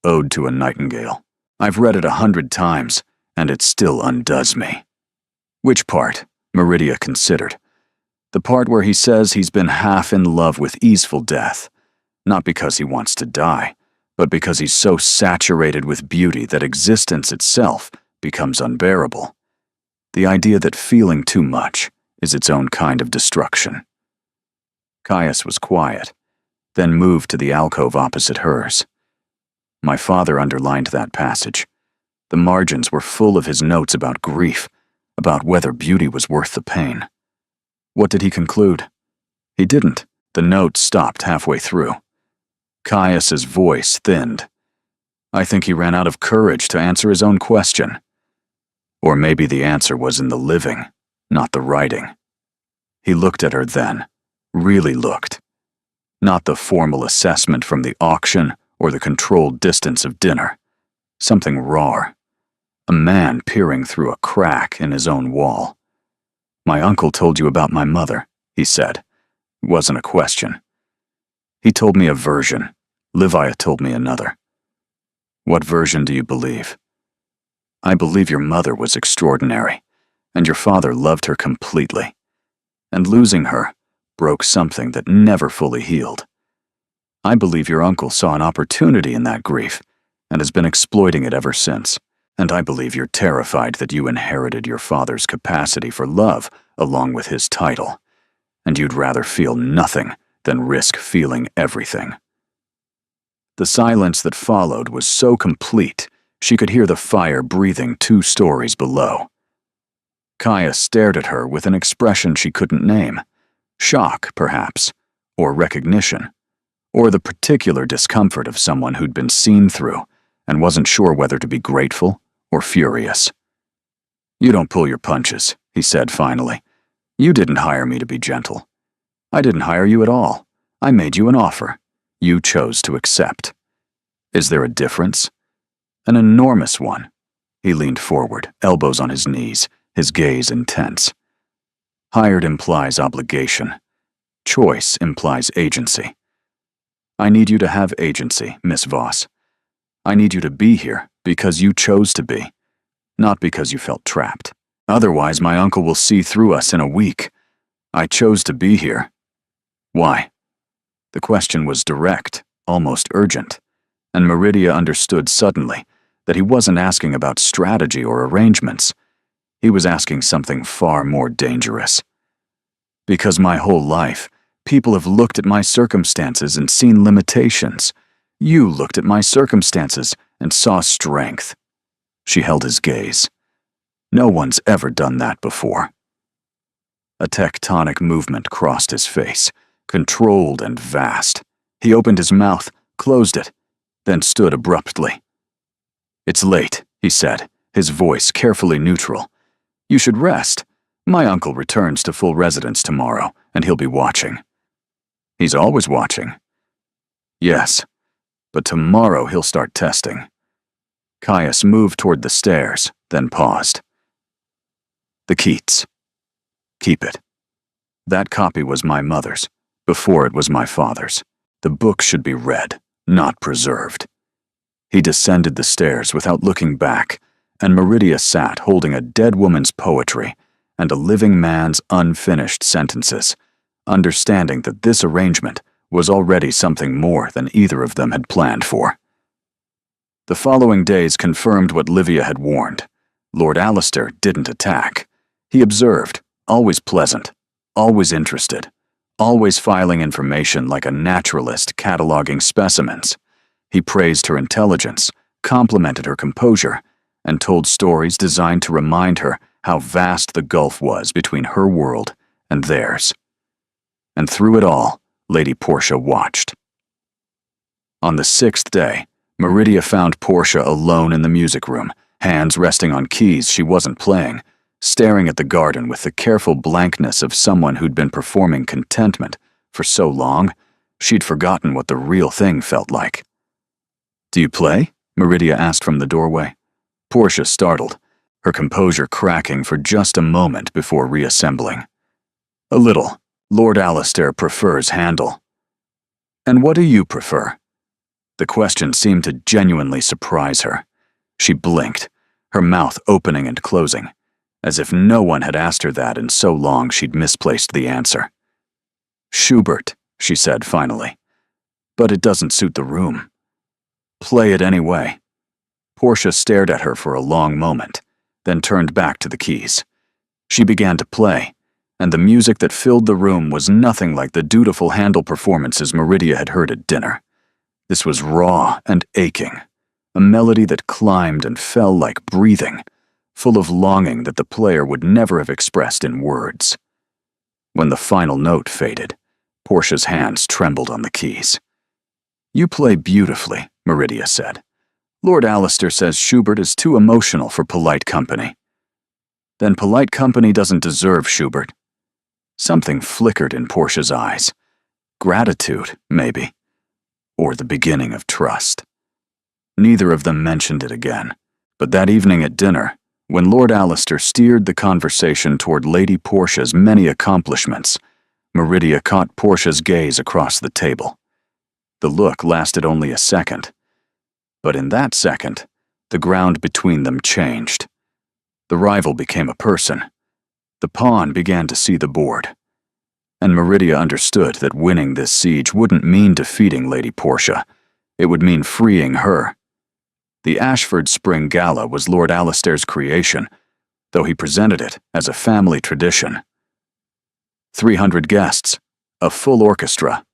Ode to a Nightingale. I've read it 100 times, and it still undoes me." "Which part?" Meridia considered. "The part where he says he's been half in love with easeful death, not because he wants to die, but because he's so saturated with beauty that existence itself becomes unbearable. The idea that feeling too much is its own kind of destruction." Caius was quiet, then moved to the alcove opposite hers. "My father underlined that passage. The margins were full of his notes about grief, about whether beauty was worth the pain." "What did he conclude?" "He didn't." The note stopped halfway through. Caius's voice thinned. "I think he ran out of courage to answer his own question. Or maybe the answer was in the living, not the writing." He looked at her then, really looked. Not the formal assessment from the auction or the controlled distance of dinner. Something raw. A man peering through a crack in his own wall. "My uncle told you about my mother," he said. It wasn't a question. "He told me a version. Livia told me another." "What version do you believe?" "I believe your mother was extraordinary, and your father loved her completely. And losing her broke something that never fully healed. I believe your uncle saw an opportunity in that grief and has been exploiting it ever since. And I believe you're terrified that you inherited your father's capacity for love along with his title, and you'd rather feel nothing than risk feeling everything." The silence that followed was so complete, she could hear the fire breathing 2 stories below. Caius stared at her with an expression she couldn't name. Shock, perhaps, or recognition, or the particular discomfort of someone who'd been seen through and wasn't sure whether to be grateful or furious. "You don't pull your punches," he said finally. "You didn't hire me to be gentle. I didn't hire you at all. I made you an offer. You chose to accept. Is there a difference?" "An enormous one." He leaned forward, elbows on his knees, his gaze intense. "Hired implies obligation. Choice implies agency. I need you to have agency, Miss Voss. I need you to be here because you chose to be, not because you felt trapped. Otherwise, my uncle will see through us in a week. I chose to be here." "Why?" The question was direct, almost urgent, and Meridia understood suddenly that he wasn't asking about strategy or arrangements. He was asking something far more dangerous. "Because my whole life, people have looked at my circumstances and seen limitations. You looked at my circumstances and saw strength." She held his gaze. "No one's ever done that before." A tectonic movement crossed his face, controlled and vast. He opened his mouth, closed it, then stood abruptly. "It's late," he said, his voice carefully neutral. "You should rest. My uncle returns to full residence tomorrow, and he'll be watching." "He's always watching." "Yes, but tomorrow he'll start testing." Caius moved toward the stairs, then paused. "The Keats. Keep it. That copy was my mother's, before it was my father's. The book should be read, not preserved." He descended the stairs without looking back, and Meridia sat holding a dead woman's poetry and a living man's unfinished sentences, understanding that this arrangement was already something more than either of them had planned for. The following days confirmed what Livia had warned. Lord Alistair didn't attack. He observed, always pleasant, always interested, always filing information like a naturalist cataloging specimens. He praised her intelligence, complimented her composure, and told stories designed to remind her how vast the gulf was between her world and theirs. And through it all, Lady Portia watched. On the 6th day, Meridia found Portia alone in the music room, hands resting on keys she wasn't playing, staring at the garden with the careful blankness of someone who'd been performing contentment for so long, she'd forgotten what the real thing felt like. "Do you play?" Meridia asked from the doorway. Portia startled, her composure cracking for just a moment before reassembling. "A little. Lord Alistair prefers Handel." "And what do you prefer?" The question seemed to genuinely surprise her. She blinked, her mouth opening and closing, as if no one had asked her that in so long she'd misplaced the answer. "Schubert," she said finally. "But it doesn't suit the room." "Play it anyway." Portia stared at her for a long moment, then turned back to the keys. She began to play, and the music that filled the room was nothing like the dutiful Handel performances Meridia had heard at dinner. This was raw and aching, a melody that climbed and fell like breathing, full of longing that the player would never have expressed in words. When the final note faded, Portia's hands trembled on the keys. "You play beautifully," Meridia said. "Lord Alistair says Schubert is too emotional for polite company." "Then polite company doesn't deserve Schubert." Something flickered in Portia's eyes. Gratitude, maybe. Or the beginning of trust. Neither of them mentioned it again, but that evening at dinner, when Lord Alistair steered the conversation toward Lady Portia's many accomplishments, Meridia caught Portia's gaze across the table. The look lasted only a second. But in that second, the ground between them changed. The rival became a person. The pawn began to see the board. And Meridia understood that winning this siege wouldn't mean defeating Lady Portia. It would mean freeing her. The Ashford Spring Gala was Lord Alistair's creation, though he presented it as a family tradition. 300 guests, a full orchestra.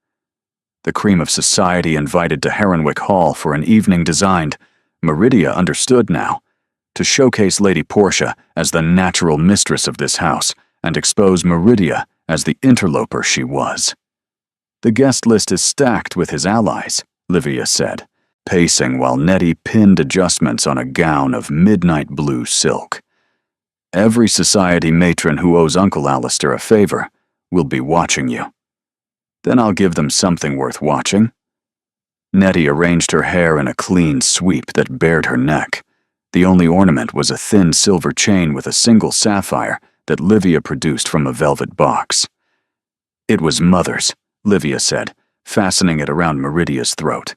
The cream of society invited to Heronwick Hall for an evening designed, Meridia understood now, to showcase Lady Portia as the natural mistress of this house and expose Meridia as the interloper she was. "The guest list is stacked with his allies," Livia said, pacing while Nettie pinned adjustments on a gown of midnight blue silk. "Every society matron who owes Uncle Alistair a favor will be watching you." "Then I'll give them something worth watching." Nettie arranged her hair in a clean sweep that bared her neck. The only ornament was a thin silver chain with a single sapphire that Livia produced from a velvet box. "It was Mother's," Livia said, fastening it around Meridia's throat.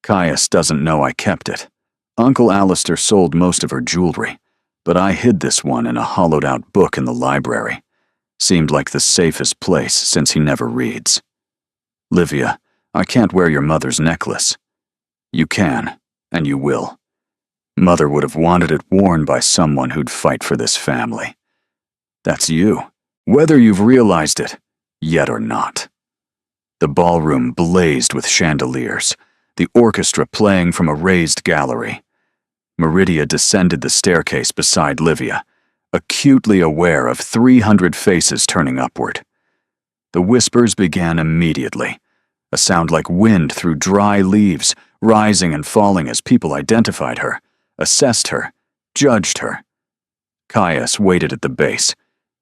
"Caius doesn't know I kept it. Uncle Alistair sold most of her jewelry, but I hid this one in a hollowed-out book in the library. Seemed like the safest place since he never reads." "Livia, I can't wear your mother's necklace." "You can, and you will. Mother would have wanted it worn by someone who'd fight for this family. That's you, whether you've realized it yet or not." The ballroom blazed with chandeliers, the orchestra playing from a raised gallery. Meridia descended the staircase beside Livia, acutely aware of 300 faces turning upward. The whispers began immediately, a sound like wind through dry leaves, rising and falling as people identified her, assessed her, judged her. Caius waited at the base.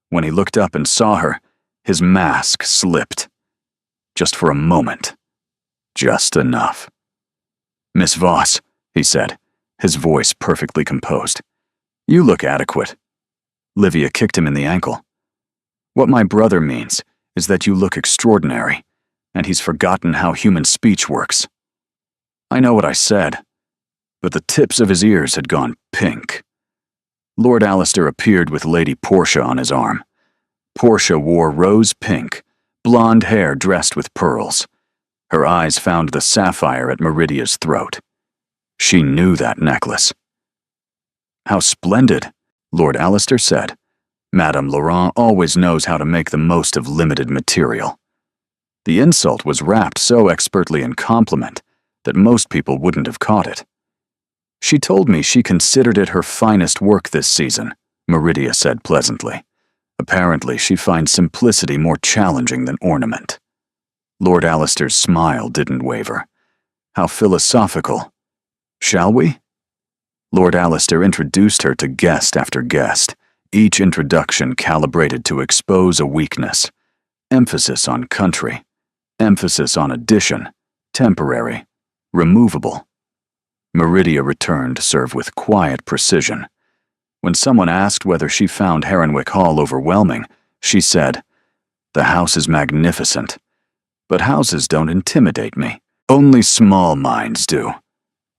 When he looked up and saw her, his mask slipped. Just for a moment. Just enough. "Miss Voss," he said, his voice perfectly composed. "You look adequate." Livia kicked him in the ankle. "What my brother means is that you look extraordinary, and he's forgotten how human speech works." I know what I said, but the tips of his ears had gone pink. Lord Alistair appeared with Lady Portia on his arm. Portia wore rose pink, blonde hair dressed with pearls. Her eyes found the sapphire at Meridia's throat. She knew that necklace. "How splendid," Lord Alistair said. "Madame Laurent always knows how to make the most of limited material." The insult was wrapped so expertly in compliment that most people wouldn't have caught it. "She told me she considered it her finest work this season," Meridia said pleasantly. "Apparently she finds simplicity more challenging than ornament." Lord Alistair's smile didn't waver. "How philosophical. Shall we?" Lord Alistair introduced her to guest after guest, each introduction calibrated to expose a weakness. Emphasis on country. Emphasis on addition. Temporary. Removable. Meridia returned to serve with quiet precision. When someone asked whether she found Heronwick Hall overwhelming, she said, "The house is magnificent, but houses don't intimidate me. Only small minds do."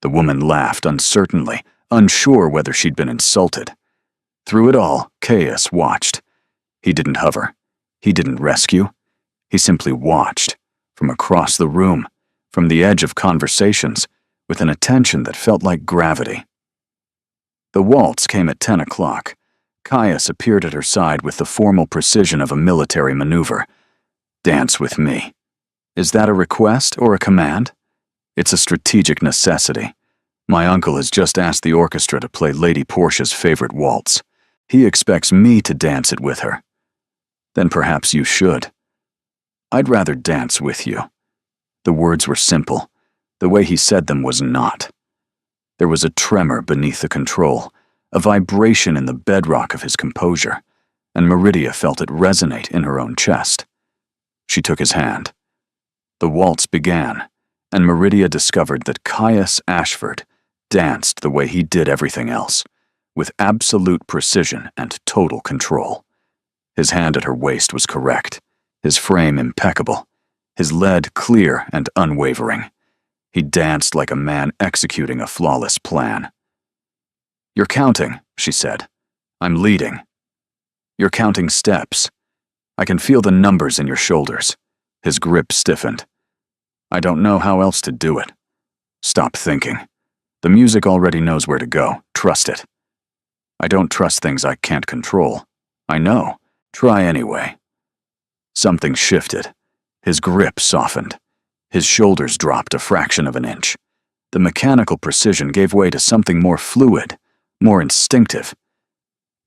The woman laughed uncertainly, unsure whether she'd been insulted. Through it all, Caius watched. He didn't hover. He didn't rescue. He simply watched, from across the room, from the edge of conversations, with an attention that felt like gravity. The waltz came at 10 o'clock. Caius appeared at her side with the formal precision of a military maneuver. "Dance with me." Is that a request or a command? It's a strategic necessity. My uncle has just asked the orchestra to play Lady Portia's favorite waltz. He expects me to dance it with her. Then perhaps you should. I'd rather dance with you. The words were simple. The way he said them was not. There was a tremor beneath the control, a vibration in the bedrock of his composure, and Meridia felt it resonate in her own chest. She took his hand. The waltz began, and Meridia discovered that Caius Ashford danced the way he did everything else, with absolute precision and total control. His hand at her waist was correct, his frame impeccable, his lead clear and unwavering. He danced like a man executing a flawless plan. "You're counting," she said. "I'm leading. You're counting steps. I can feel the numbers in your shoulders." His grip stiffened. "I don't know how else to do it. Stop thinking. The music already knows where to go. Trust it." "I don't trust things I can't control." "I know. Try anyway." Something shifted. His grip softened. His shoulders dropped a fraction of an inch. The mechanical precision gave way to something more fluid, more instinctive.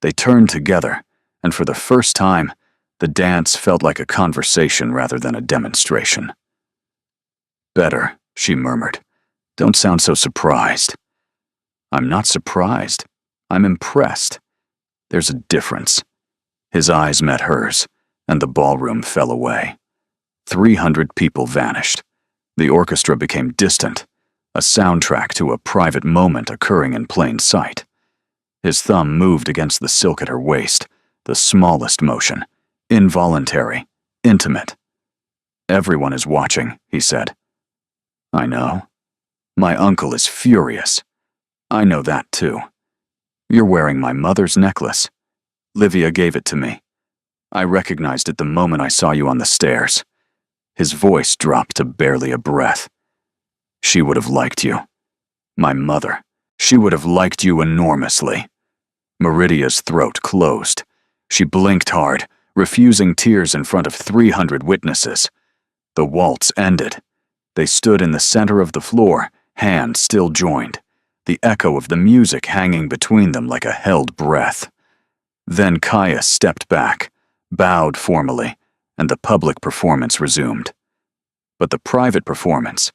They turned together, and for the first time, the dance felt like a conversation rather than a demonstration. "Better," she murmured. "Don't sound so surprised." "I'm not surprised. I'm impressed. There's a difference." His eyes met hers, and the ballroom fell away. 300 people vanished. The orchestra became distant, a soundtrack to a private moment occurring in plain sight. His thumb moved against the silk at her waist, the smallest motion, involuntary, intimate. "Everyone is watching," he said. "I know. My uncle is furious. I know that too. You're wearing my mother's necklace. Livia gave it to me. I recognized it the moment I saw you on the stairs." His voice dropped to barely a breath. "She would have liked you. My mother. She would have liked you enormously." Meridia's throat closed. She blinked hard, refusing tears in front of 300 witnesses. The waltz ended. They stood in the center of the floor, hands still joined, the echo of the music hanging between them like a held breath. Then Caius stepped back, bowed formally, and the public performance resumed. But the private performance,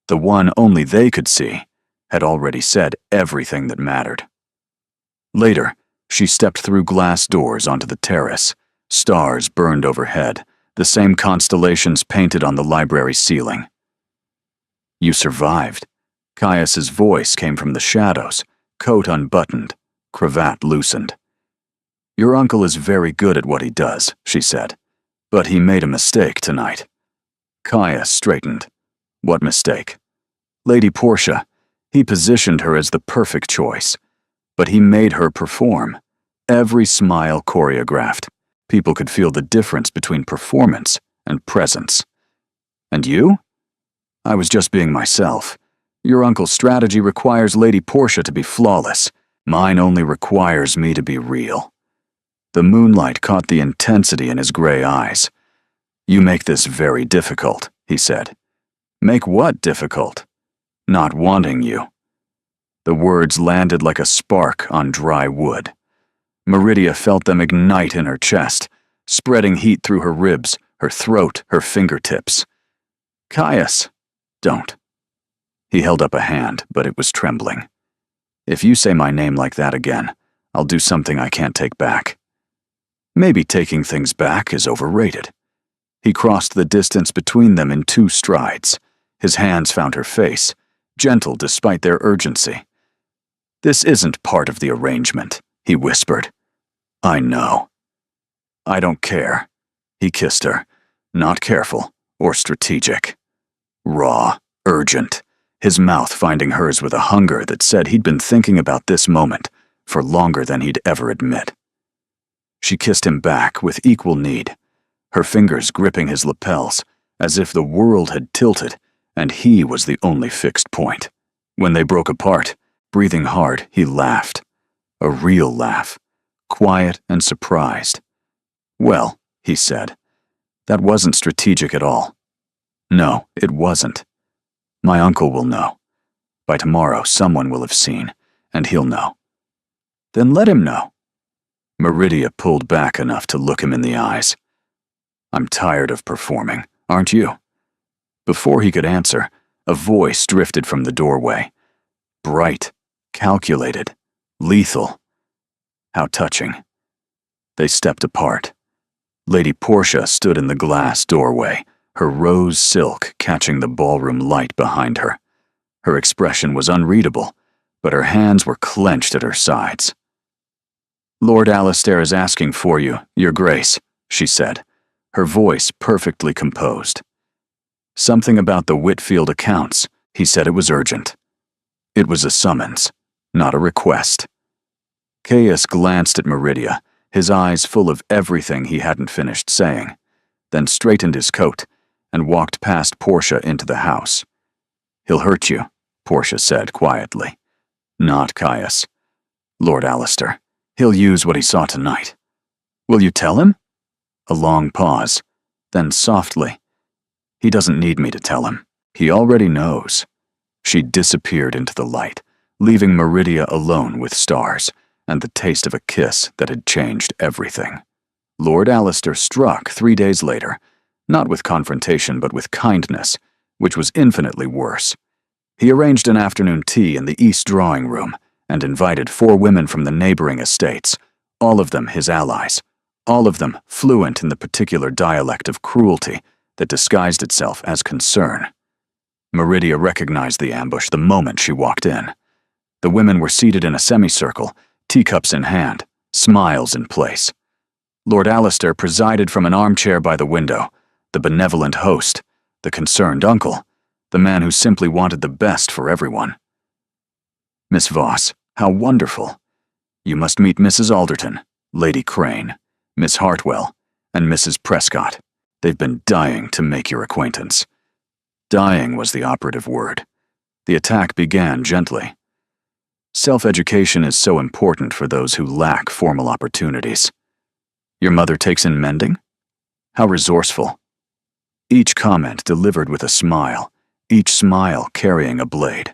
the one only they could see, had already said everything that mattered. Later, she stepped through glass doors onto the terrace. Stars burned overhead, the same constellations painted on the library ceiling. "You survived." Caius's voice came from the shadows, coat unbuttoned, cravat loosened. "Your uncle is very good at what he does," she said, "but he made a mistake tonight." Caius straightened. "What mistake?" "Lady Portia. He positioned her as the perfect choice, but he made her perform. Every smile choreographed. People could feel the difference between performance and presence. And you? I was just being myself. Your uncle's strategy requires Lady Portia to be flawless. Mine only requires me to be real." The moonlight caught the intensity in his gray eyes. "You make this very difficult," he said. "Make what difficult?" "Not wanting you." The words landed like a spark on dry wood. Meridia felt them ignite in her chest, spreading heat through her ribs, her throat, her fingertips. "Caius, don't." He held up a hand, but it was trembling. "If you say my name like that again, I'll do something I can't take back." Maybe taking things back is overrated. He crossed the distance between them in 2 strides. His hands found her face, gentle despite their urgency. "This isn't part of the arrangement," he whispered. "I know." "I don't care." He kissed her, not careful or strategic. Raw, urgent, his mouth finding hers with a hunger that said he'd been thinking about this moment for longer than he'd ever admit. She kissed him back with equal need, her fingers gripping his lapels, as if the world had tilted and he was the only fixed point. When they broke apart, breathing hard, he laughed. A real laugh, quiet and surprised. "Well," he said, "that wasn't strategic at all." "No, it wasn't. My uncle will know. By tomorrow, someone will have seen, and he'll know." "Then let him know." Meridia pulled back enough to look him in the eyes. "I'm tired of performing, aren't you?" Before he could answer, a voice drifted from the doorway. Bright, calculated, lethal. How touching. They stepped apart. Lady Portia stood in the glass doorway, her rose silk catching the ballroom light behind her. Her expression was unreadable, but her hands were clenched at her sides. "Lord Alastair is asking for you, Your Grace," she said, her voice perfectly composed. "Something about the Whitfield accounts. He said it was urgent." It was a summons, not a request. Caius glanced at Meridia, his eyes full of everything he hadn't finished saying, then straightened his coat and walked past Portia into the house. "He'll hurt you," Portia said quietly. "Not Caius. Lord Alastair. He'll use what he saw tonight." "Will you tell him?" A long pause, then softly. "He doesn't need me to tell him. He already knows." She disappeared into the light, leaving Meridia alone with stars and the taste of a kiss that had changed everything. Lord Alastair struck 3 days later, not with confrontation but with kindness, which was infinitely worse. He arranged an afternoon tea in the East drawing room and invited 4 women from the neighboring estates, all of them his allies, all of them fluent in the particular dialect of cruelty that disguised itself as concern. Meridia recognized the ambush the moment she walked in. The women were seated in a semicircle, teacups in hand, smiles in place. Lord Alastair presided from an armchair by the window, the benevolent host, the concerned uncle, the man who simply wanted the best for everyone. "Miss Voss, how wonderful. You must meet Mrs. Alderton, Lady Crane, Miss Hartwell, and Mrs. Prescott. They've been dying to make your acquaintance." Dying was the operative word. The attack began gently. "Self-education is so important for those who lack formal opportunities. Your mother takes in mending? How resourceful." Each comment delivered with a smile, each smile carrying a blade.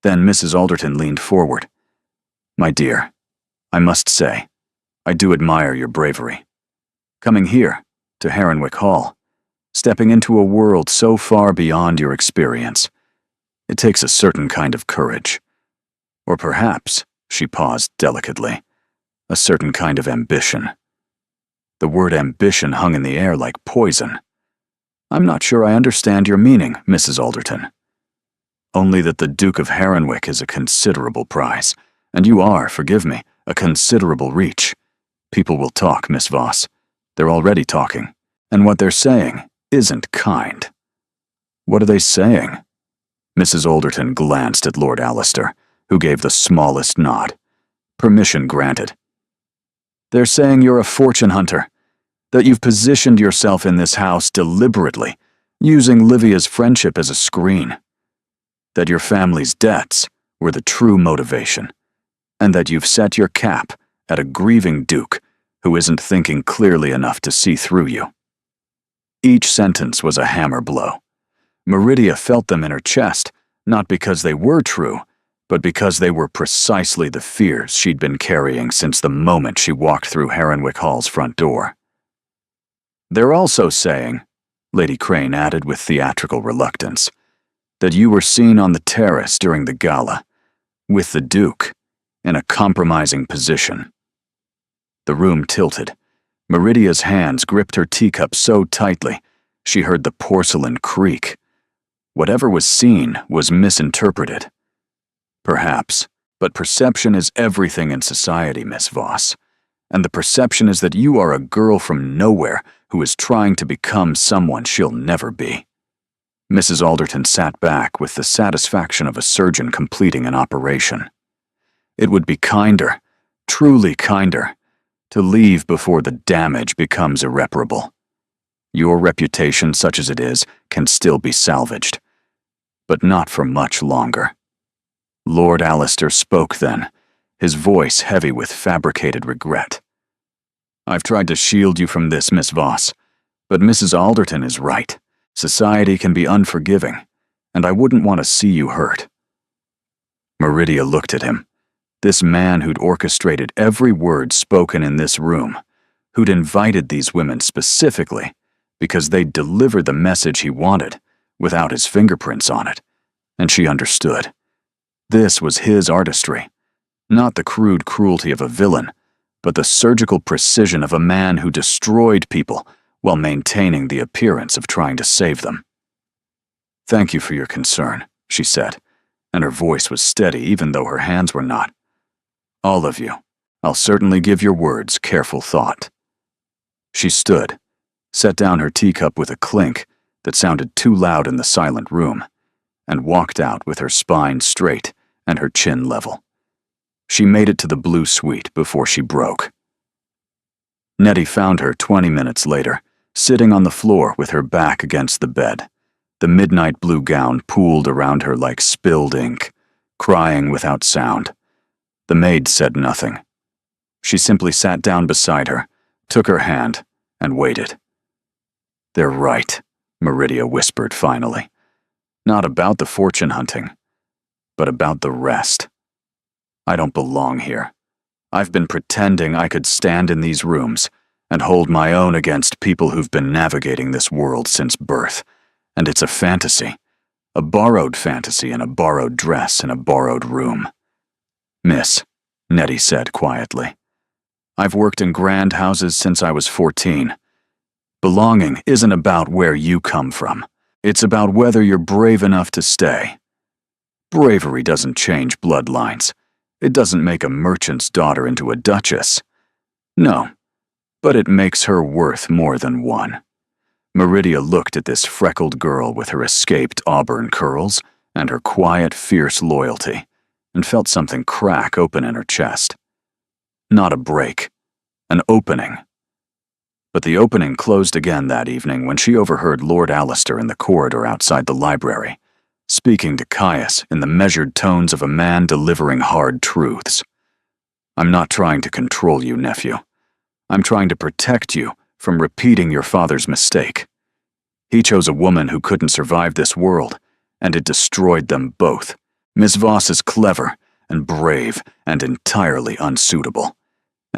Then Mrs. Alderton leaned forward. "My dear, I must say, I do admire your bravery. Coming here, to Heronwick Hall, stepping into a world so far beyond your experience. It takes a certain kind of courage. Or perhaps, she paused delicately, a certain kind of ambition. The word ambition hung in the air like poison. I'm not sure I understand your meaning, Mrs. Alderton. Only that the Duke of Heronwick is a considerable prize, and you are, forgive me, a considerable reach. People will talk, Miss Voss. They're already talking, and what they're saying isn't kind. What are they saying? Mrs. Alderton glanced at Lord Allister, who gave the smallest nod. Permission granted. They're saying you're a fortune hunter, that you've positioned yourself in this house deliberately, using Livia's friendship as a screen, that your family's debts were the true motivation, and that you've set your cap at a grieving duke who isn't thinking clearly enough to see through you. Each sentence was a hammer blow. Meridia felt them in her chest, not because they were true, but because they were precisely the fears she'd been carrying since the moment she walked through Heronwick Hall's front door. They're also saying, Lady Crane added with theatrical reluctance, that you were seen on the terrace during the gala, with the Duke, in a compromising position. The room tilted. Meridia's hands gripped her teacup so tightly, she heard the porcelain creak. Whatever was seen was misinterpreted. Perhaps, but perception is everything in society, Miss Voss. And the perception is that you are a girl from nowhere who is trying to become someone she'll never be. Mrs. Alderton sat back with the satisfaction of a surgeon completing an operation. It would be kinder, truly kinder, to leave before the damage becomes irreparable. Your reputation, such as it is, can still be salvaged, but not for much longer. Lord Allister spoke then, his voice heavy with fabricated regret. I've tried to shield you from this, Miss Voss, but Mrs. Alderton is right. Society can be unforgiving, and I wouldn't want to see you hurt. Meridia looked at him. This man who'd orchestrated every word spoken in this room, who'd invited these women specifically because they'd deliver the message he wanted without his fingerprints on it, and she understood. This was his artistry, not the crude cruelty of a villain, but the surgical precision of a man who destroyed people while maintaining the appearance of trying to save them. Thank you for your concern, she said, and her voice was steady even though her hands were not. All of you, I'll certainly give your words careful thought. She stood, set down her teacup with a clink that sounded too loud in the silent room, and walked out with her spine straight and her chin level. She made it to the blue suite before she broke. Nettie found her 20 minutes later, sitting on the floor with her back against the bed, the midnight blue gown pooled around her like spilled ink, crying without sound. The maid said nothing. She simply sat down beside her, took her hand, and waited. They're right, Meridia whispered finally. Not about the fortune hunting, but about the rest. I don't belong here. I've been pretending I could stand in these rooms and hold my own against people who've been navigating this world since birth, and it's a fantasy, a borrowed fantasy in a borrowed dress in a borrowed room. Miss, Nettie said quietly, I've worked in grand houses since I was 14. Belonging isn't about where you come from. It's about whether you're brave enough to stay. Bravery doesn't change bloodlines. It doesn't make a merchant's daughter into a duchess. No, but it makes her worth more than one. Meridia looked at this freckled girl with her escaped auburn curls and her quiet, fierce loyalty, and felt something crack open in her chest. Not a break, an opening. But the opening closed again that evening when she overheard Lord Allister in the corridor outside the library, speaking to Caius in the measured tones of a man delivering hard truths. I'm not trying to control you, nephew. I'm trying to protect you from repeating your father's mistake. He chose a woman who couldn't survive this world, and it destroyed them both. Miss Voss is clever and brave and entirely unsuitable,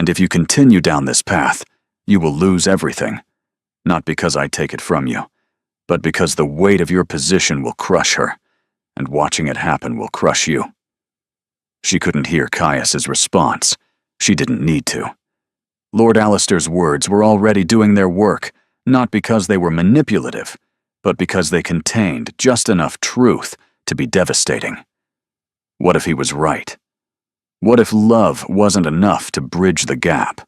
And if you continue down this path, you will lose everything. Not because I take it from you, but because the weight of your position will crush her, and watching it happen will crush you." She couldn't hear Caius's response. She didn't need to. Lord Alistair's words were already doing their work, not because they were manipulative, but because they contained just enough truth to be devastating. What if he was right? What if love wasn't enough to bridge the gap?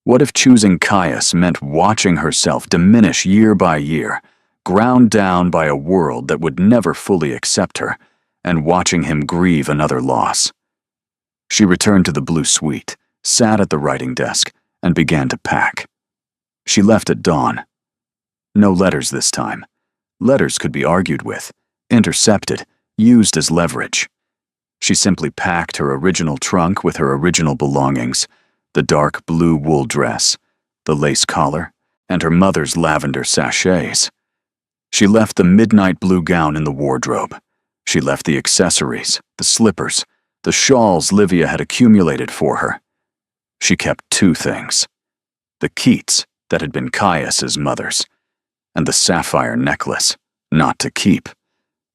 What if choosing Caius meant watching herself diminish year by year, ground down by a world that would never fully accept her, and watching him grieve another loss? She returned to the blue suite, sat at the writing desk, and began to pack. She left at dawn. No letters this time. Letters could be argued with, intercepted, used as leverage. She simply packed her original trunk with her original belongings, the dark blue wool dress, the lace collar, and her mother's lavender sachets. She left the midnight blue gown in the wardrobe. She left the accessories, the slippers, the shawls Livia had accumulated for her. She kept two things: the Keats that had been Caius's mother's, and the sapphire necklace, not to keep,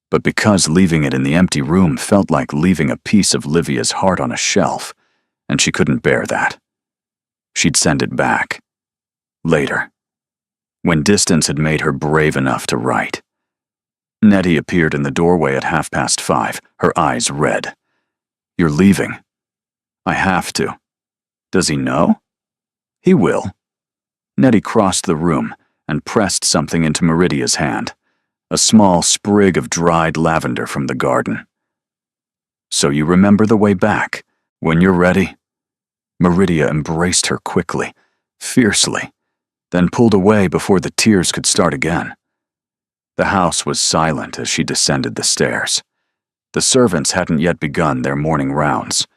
but because leaving it in the empty room felt like leaving a piece of Livia's heart on a shelf, and she couldn't bear that. She'd send it back. Later. When distance had made her brave enough to write. Nettie appeared in the doorway at 5:30, her eyes red. "You're leaving." "I have to." "Does he know?" "He will." Nettie crossed the room and pressed something into Meridia's hand, a small sprig of dried lavender from the garden. "So you remember the way back, when you're ready?" Meridia embraced her quickly, fiercely, then pulled away before the tears could start again. The house was silent as she descended the stairs. The servants hadn't yet begun their morning rounds.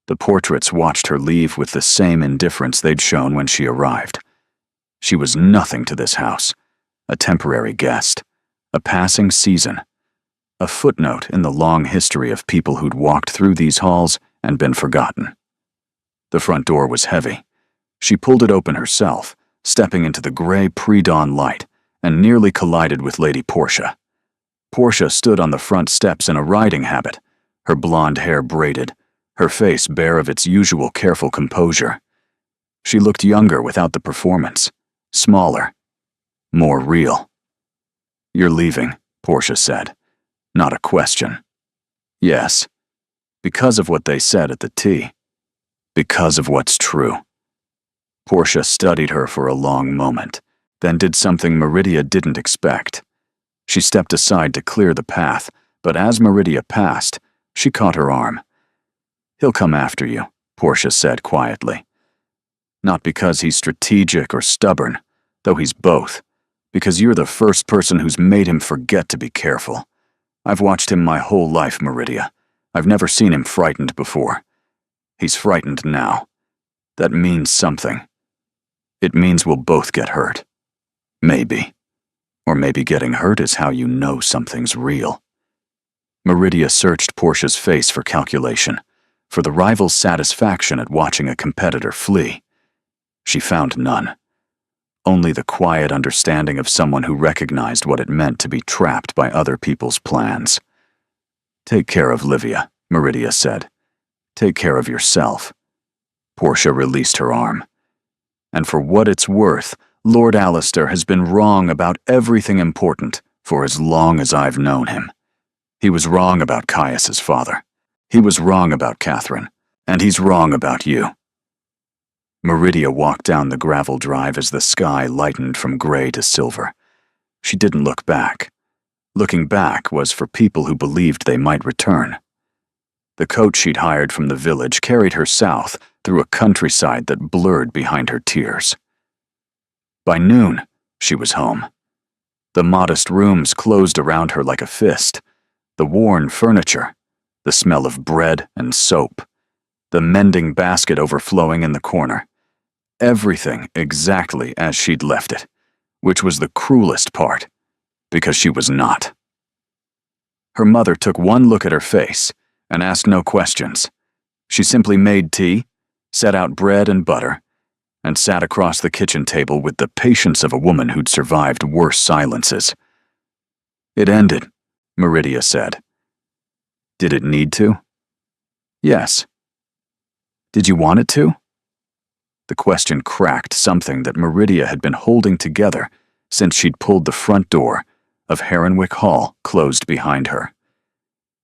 The portraits watched her leave with the same indifference they'd shown when she arrived. She was nothing to this house, a temporary guest, a passing season, a footnote in the long history of people who'd walked through these halls and been forgotten. The front door was heavy. She pulled it open herself, stepping into the gray pre-dawn light, and nearly collided with Lady Portia. Portia stood on the front steps in a riding habit, her blonde hair braided, her face bare of its usual careful composure. She looked younger without the performance, smaller, more real. "You're leaving," Portia said. Not a question. "Yes, because of what they said at the tea. Because of what's true." Portia studied her for a long moment, then did something Meridia didn't expect. She stepped aside to clear the path, but as Meridia passed, she caught her arm. "He'll come after you," Portia said quietly. "Not because he's strategic or stubborn, though he's both, because you're the first person who's made him forget to be careful. I've watched him my whole life, Meridia. I've never seen him frightened before. He's frightened now. That means something. It means we'll both get hurt. Maybe. Or maybe getting hurt is how you know something's real." Meridia searched Portia's face for calculation, for the rival's satisfaction at watching a competitor flee. She found none. Only the quiet understanding of someone who recognized what it meant to be trapped by other people's plans. "Take care of Livia," Meridia said. "Take care of yourself." Portia released her arm. "And for what it's worth, Lord Alistair has been wrong about everything important for as long as I've known him. He was wrong about Caius's father. He was wrong about Catherine. And he's wrong about you." Meridia walked down the gravel drive as the sky lightened from gray to silver. She didn't look back. Looking back was for people who believed they might return. The coach she'd hired from the village carried her south through a countryside that blurred behind her tears. By noon, she was home. The modest rooms closed around her like a fist, the worn furniture, the smell of bread and soap, the mending basket overflowing in the corner. Everything exactly as she'd left it, which was the cruelest part, because she was not. Her mother took one look at her face and asked no questions. She simply made tea, set out bread and butter, and sat across the kitchen table with the patience of a woman who'd survived worse silences. "It ended," Meridia said. "Did it need to?" "Yes." "Did you want it to?" The question cracked something that Meridia had been holding together since she'd pulled the front door of Heronwick Hall closed behind her.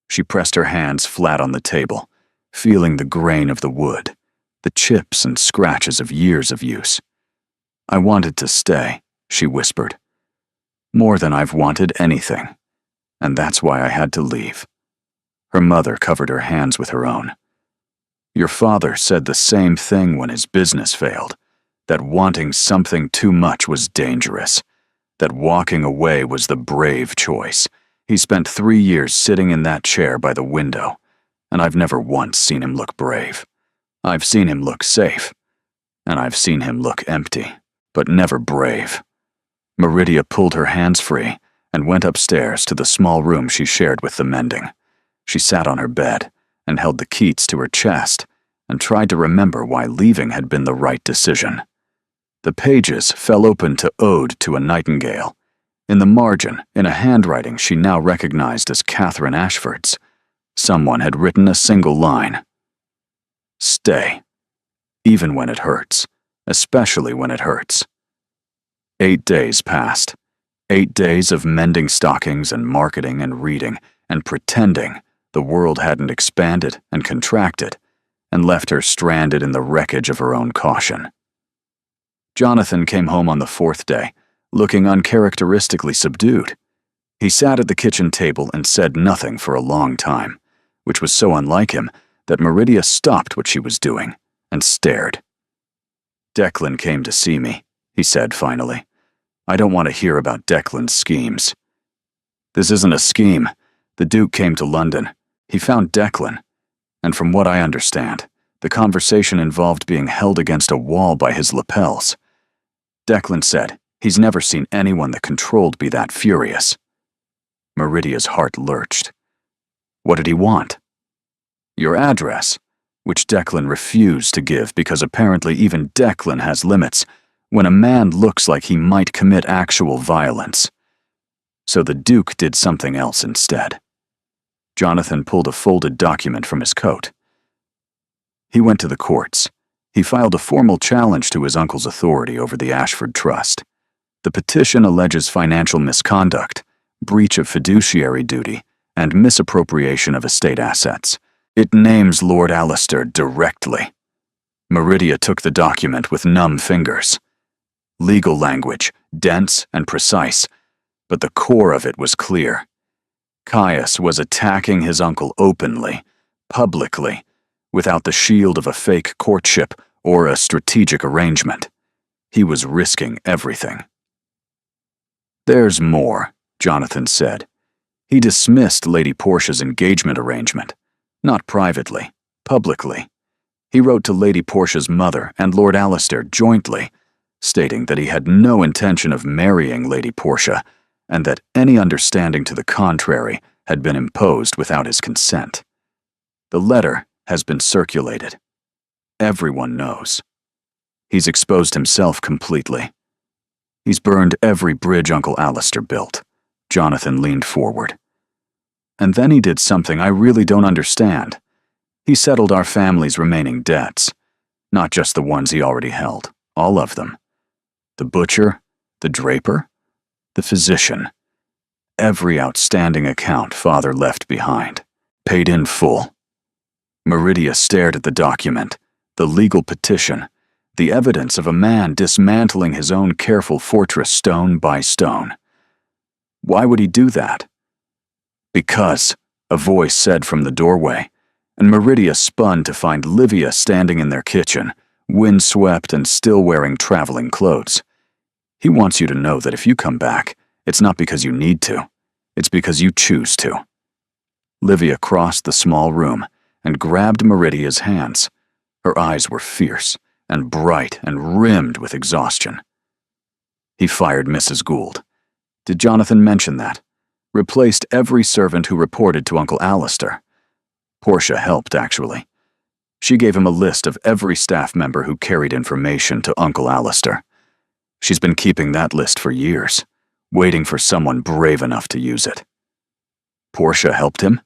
She pressed her hands flat on the table, feeling the grain of the wood, the chips and scratches of years of use. "I wanted to stay," she whispered. "More than I've wanted anything, and that's why I had to leave." Her mother covered her hands with her own. "Your father said the same thing when his business failed, that wanting something too much was dangerous, that walking away was the brave choice. He spent 3 years sitting in that chair by the window, and I've never once seen him look brave. I've seen him look safe, and I've seen him look empty, but never brave." Meridia pulled her hands free and went upstairs to the small room she shared with the mending. She sat on her bed and held the Keats to her chest and tried to remember why leaving had been the right decision. The pages fell open to Ode to a Nightingale. In the margin, in a handwriting she now recognized as Catherine Ashford's, someone had written a single line: "Stay, even when it hurts, especially when it hurts." 8 days passed. 8 days of mending stockings and marketing and reading and pretending the world hadn't expanded and contracted and left her stranded in the wreckage of her own caution. Jonathan came home on the 4th day, looking uncharacteristically subdued. He sat at the kitchen table and said nothing for a long time, which was so unlike him that Meridia stopped what she was doing and stared. "Declan came to see me," he said finally. "I don't want to hear about Declan's schemes." "This isn't a scheme. The Duke came to London. He found Declan, and from what I understand, the conversation involved being held against a wall by his lapels. Declan said he's never seen anyone that controlled be that furious." Meridia's heart lurched. "What did he want?" "Your address," which Declan refused to give because apparently even Declan has limits when a man looks like he might commit actual violence. So the Duke did something else instead. Jonathan pulled a folded document from his coat. He went to the courts. He filed a formal challenge to his uncle's authority over the Ashford Trust. The petition alleges financial misconduct, breach of fiduciary duty, and misappropriation of estate assets. It names Lord Alistair directly. Meridia took the document with numb fingers. Legal language, dense and precise, but the core of it was clear. Caius was attacking his uncle openly, publicly, without the shield of a fake courtship or a strategic arrangement. He was risking everything. "There's more," Jonathan said. He dismissed Lady Portia's engagement arrangement, not privately, publicly. He wrote to Lady Portia's mother and Lord Alistair jointly, stating that he had no intention of marrying Lady Portia and that any understanding to the contrary had been imposed without his consent. The letter has been circulated. Everyone knows. He's exposed himself completely. He's burned every bridge Uncle Alistair built. Jonathan leaned forward. And then he did something I really don't understand. He settled our family's remaining debts, not just the ones he already held, all of them. The butcher, the draper, the physician. Every outstanding account Father left behind, paid in full. Meridia stared at the document, the legal petition, the evidence of a man dismantling his own careful fortress stone by stone. Why would he do that? "Because," a voice said from the doorway, and Meridia spun to find Livia standing in their kitchen, windswept and still wearing traveling clothes. "He wants you to know that if you come back, it's not because you need to, it's because you choose to." Livia crossed the small room and grabbed Meridia's hands. Her eyes were fierce and bright and rimmed with exhaustion. "He fired Mrs. Gould. Did Jonathan mention that? Replaced every servant who reported to Uncle Alistair. Portia helped, actually. She gave him a list of every staff member who carried information to Uncle Alistair. She's been keeping that list for years, waiting for someone brave enough to use it. Portia helped him?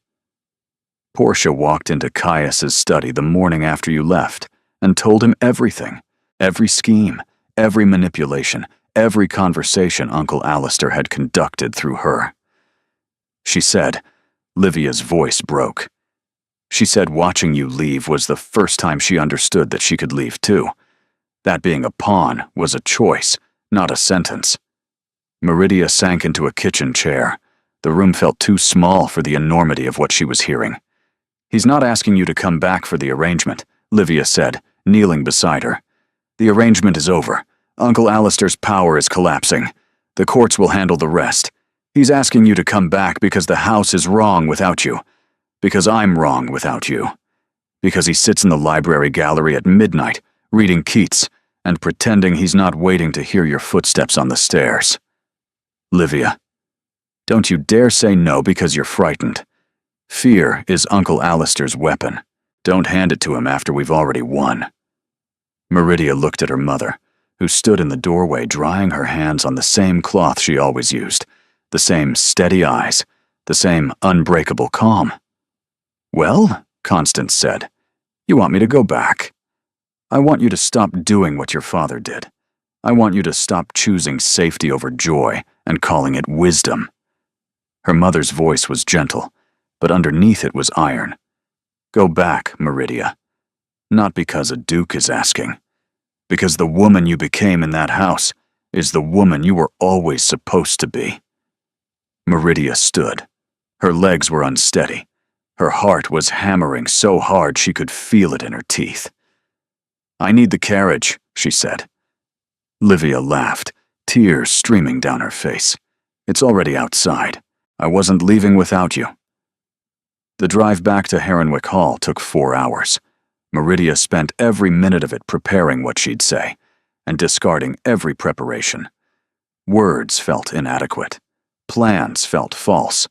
Portia walked into Caius's study the morning after you left and told him everything, every scheme, every manipulation, every conversation Uncle Alistair had conducted through her. She said, Livia's voice broke. She said watching you leave was the first time she understood that she could leave too. That being a pawn was a choice, not a sentence. Meridia sank into a kitchen chair. The room felt too small for the enormity of what she was hearing. He's not asking you to come back for the arrangement, Livia said, kneeling beside her. The arrangement is over. Uncle Alistair's power is collapsing. The courts will handle the rest. He's asking you to come back because the house is wrong without you. Because I'm wrong without you. Because he sits in the library gallery at midnight, reading Keats, and pretending he's not waiting to hear your footsteps on the stairs. Livia, don't you dare say no because you're frightened. Fear is Uncle Alistair's weapon. Don't hand it to him after we've already won. Meridia looked at her mother, who stood in the doorway drying her hands on the same cloth she always used, the same steady eyes, the same unbreakable calm. Well, Constance said, you want me to go back. I want you to stop doing what your father did. I want you to stop choosing safety over joy and calling it wisdom. Her mother's voice was gentle, but underneath it was iron. Go back, Meridia. Not because a duke is asking. Because the woman you became in that house is the woman you were always supposed to be. Meridia stood. Her legs were unsteady. Her heart was hammering so hard she could feel it in her teeth. I need the carriage, she said. Livia laughed, tears streaming down her face. It's already outside. I wasn't leaving without you. The drive back to Heronwick Hall took 4 hours. Meridia spent every minute of it preparing what she'd say, and discarding every preparation. Words felt inadequate. Plans felt false.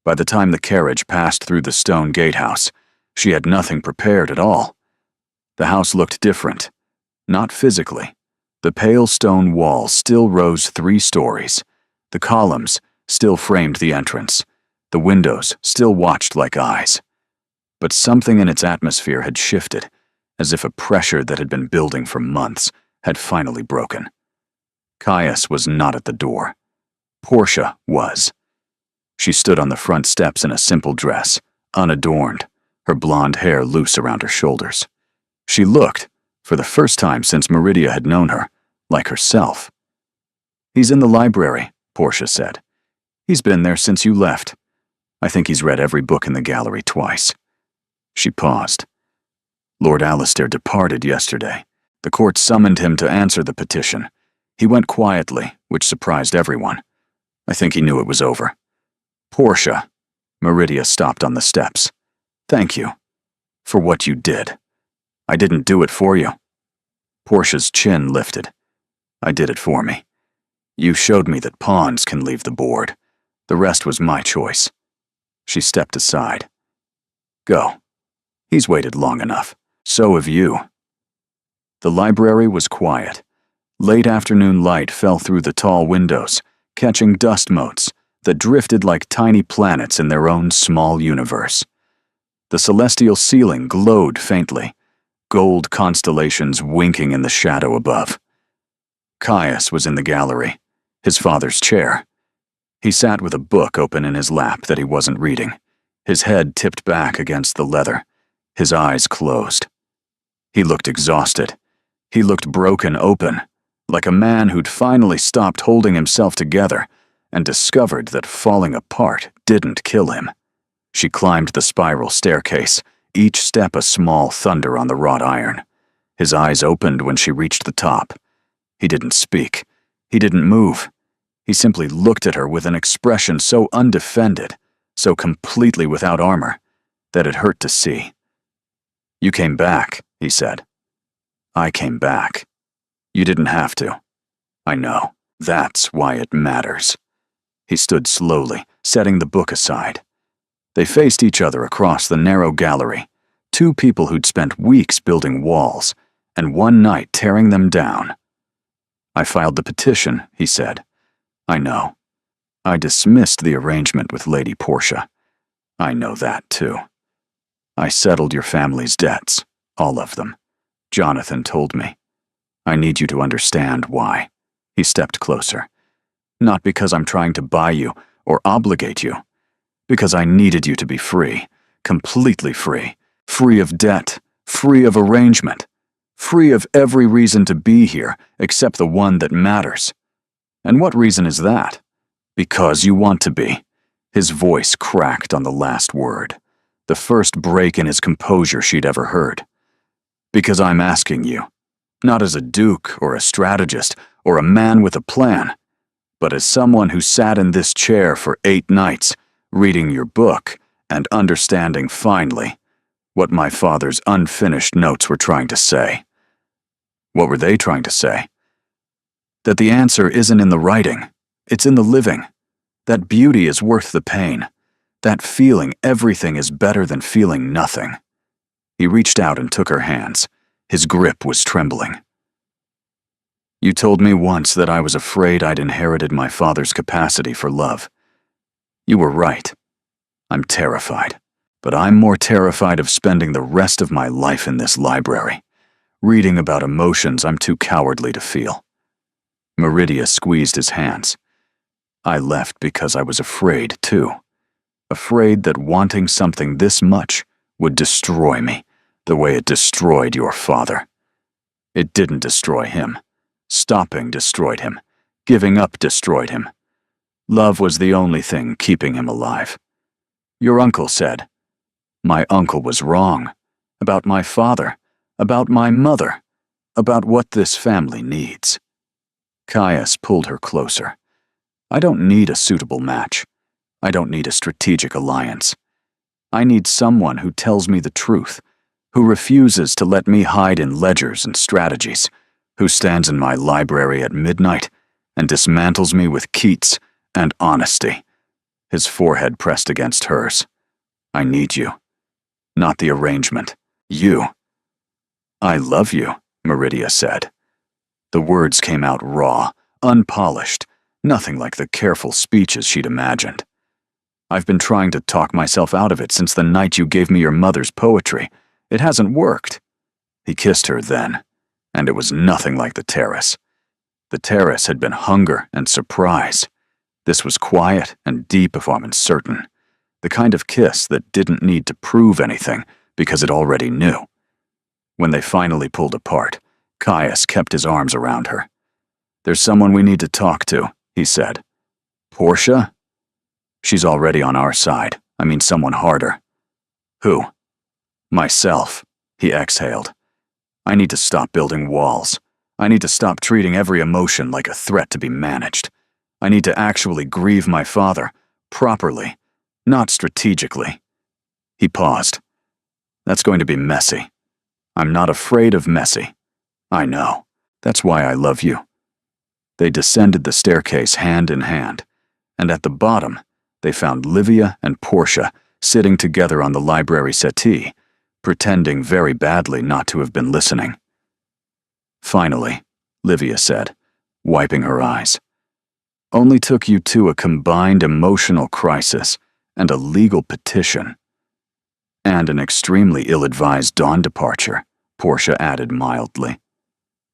By the time the carriage passed through the stone gatehouse, she had nothing prepared at all. The house looked different. Not physically. The pale stone wall still rose 3 stories. The columns still framed the entrance. The windows still watched like eyes. But something in its atmosphere had shifted, as if a pressure that had been building for months had finally broken. Caius was not at the door. Portia was. She stood on the front steps in a simple dress, unadorned, her blonde hair loose around her shoulders. She looked, for the first time since Meridia had known her, like herself. He's in the library, Portia said. He's been there since you left. I think he's read every book in the gallery twice. She paused. Lord Alistair departed yesterday. The court summoned him to answer the petition. He went quietly, which surprised everyone. I think he knew it was over. Portia, Meridia stopped on the steps. Thank you. For what you did. I didn't do it for you. Portia's chin lifted. I did it for me. You showed me that pawns can leave the board. The rest was my choice. She stepped aside. Go. He's waited long enough. So have you. The library was quiet. Late afternoon light fell through the tall windows, catching dust motes that drifted like tiny planets in their own small universe. The celestial ceiling glowed faintly, gold constellations winking in the shadow above. Caius was in the gallery, his father's chair. He sat with a book open in his lap that he wasn't reading, his head tipped back against the leather, his eyes closed. He looked exhausted. He looked broken open, like a man who'd finally stopped holding himself together and discovered that falling apart didn't kill him. She climbed the spiral staircase, each step a small thunder on the wrought iron. His eyes opened when she reached the top. He didn't speak. He didn't move. He simply looked at her with an expression so undefended, so completely without armor, that it hurt to see. You came back, he said. I came back. You didn't have to. I know. That's why it matters. He stood slowly, setting the book aside. They faced each other across the narrow gallery, Two people who'd spent weeks building walls, and one night tearing them down. I filed the petition, he said. I know. I dismissed the arrangement with Lady Portia. I know that, too. I settled your family's debts, all of them. Jonathan told me. I need you to understand why. He stepped closer. Not because I'm trying to buy you or obligate you. Because I needed you to be free, completely free, free of debt, free of arrangement, free of every reason to be here except the one that matters. And what reason is that? Because you want to be. His voice cracked on the last word, the first break in his composure she'd ever heard. Because I'm asking you, not as a duke or a strategist or a man with a plan, but as someone who sat in this chair for 8 nights, reading your book and understanding finally what my father's unfinished notes were trying to say. What were they trying to say? That the answer isn't in the writing, it's in the living. That beauty is worth the pain. That feeling everything is better than feeling nothing. He reached out and took her hands. His grip was trembling. You told me once that I was afraid I'd inherited my father's capacity for love. You were right. I'm terrified. But I'm more terrified of spending the rest of my life in this library, reading about emotions I'm too cowardly to feel. Meridia squeezed his hands. I left because I was afraid, too. Afraid that wanting something this much would destroy me, the way it destroyed your father. It didn't destroy him. Stopping destroyed him. Giving up destroyed him. Love was the only thing keeping him alive. Your uncle said. My uncle was wrong. About my father. About my mother. About what this family needs. Caius pulled her closer. I don't need a suitable match. I don't need a strategic alliance. I need someone who tells me the truth, who refuses to let me hide in ledgers and strategies, who stands in my library at midnight and dismantles me with Keats and honesty. His forehead pressed against hers. I need you. Not the arrangement. You. I love you, Meridia said. The words came out raw, unpolished, nothing like the careful speeches she'd imagined. I've been trying to talk myself out of it since the night you gave me your mother's poetry. It hasn't worked. He kissed her then, and it was nothing like the terrace. The terrace had been hunger and surprise. This was quiet and deep if I'm uncertain. The kind of kiss that didn't need to prove anything because it already knew. When they finally pulled apart, Caius kept his arms around her. There's someone we need to talk to, he said. Portia? She's already on our side. I mean someone harder. Who? Myself, he exhaled. I need to stop building walls. I need to stop treating every emotion like a threat to be managed. I need to actually grieve my father, properly, not strategically. He paused. That's going to be messy. I'm not afraid of messy. I know. That's why I love you. They descended the staircase hand in hand, and at the bottom, they found Livia and Portia sitting together on the library settee, pretending very badly not to have been listening. Finally, Livia said, wiping her eyes. Only took you two a combined emotional crisis and a legal petition. And an extremely ill-advised dawn departure, Portia added mildly.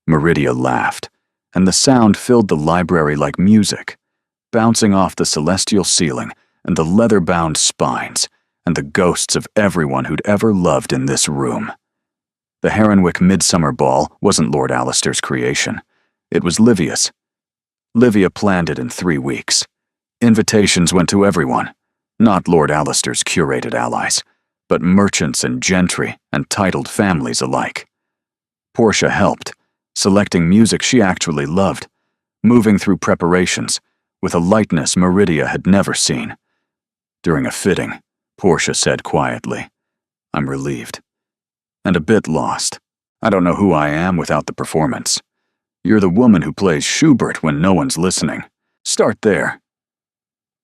Meridia laughed, and the sound filled the library like music, bouncing off the celestial ceiling and the leather-bound spines and the ghosts of everyone who'd ever loved in this room. The Heronwick Midsummer Ball wasn't Lord Alistair's creation. It was Livia's. Livia planned it in 3 weeks. Invitations went to everyone, not Lord Alistair's curated allies, but merchants and gentry and titled families alike. Portia helped, selecting music she actually loved, moving through preparations, with a lightness Meridia had never seen. During a fitting, Portia said quietly, I'm relieved. And a bit lost. I don't know who I am without the performance. You're the woman who plays Schubert when no one's listening. Start there.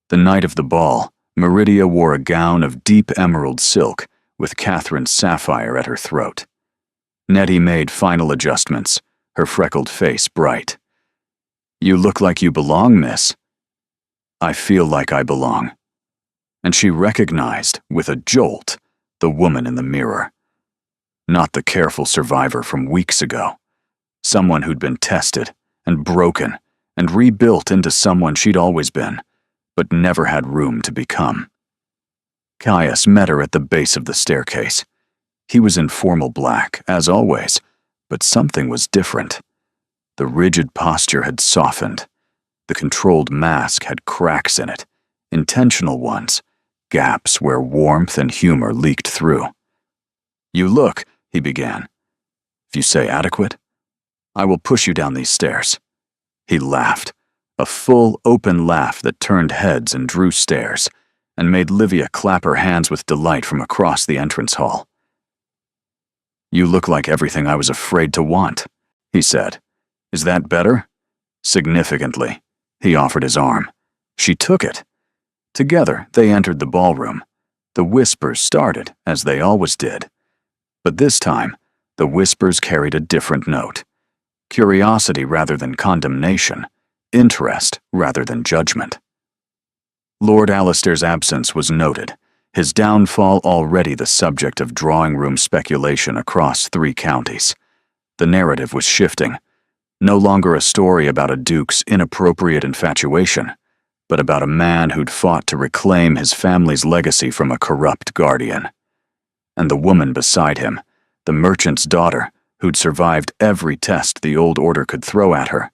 The night of the ball, Meridia wore a gown of deep emerald silk with Catherine's sapphire at her throat. Nettie made final adjustments, her freckled face bright. "You look like you belong, miss." "I feel like I belong." And she recognized, with a jolt, the woman in the mirror. Not the careful survivor from weeks ago. Someone who'd been tested and broken and rebuilt into someone she'd always been, but never had room to become. Caius met her at the base of the staircase. He was in formal black, as always, but something was different. The rigid posture had softened. The controlled mask had cracks in it, intentional ones, gaps where warmth and humor leaked through. "You look," he began. "If you say adequate, I will push you down these stairs." He laughed, a full, open laugh that turned heads and drew stares, and made Livia clap her hands with delight from across the entrance hall. "You look like everything I was afraid to want," he said. "Is that better?" Significantly, he offered his arm. She took it. Together, they entered the ballroom. The whispers started, as they always did. But this time, the whispers carried a different note. Curiosity rather than condemnation, interest rather than judgment. Lord Alistair's absence was noted, his downfall already the subject of drawing room speculation across 3 counties. The narrative was shifting. No longer a story about a duke's inappropriate infatuation, but about a man who'd fought to reclaim his family's legacy from a corrupt guardian. And the woman beside him, the merchant's daughter, who'd survived every test the old order could throw at her,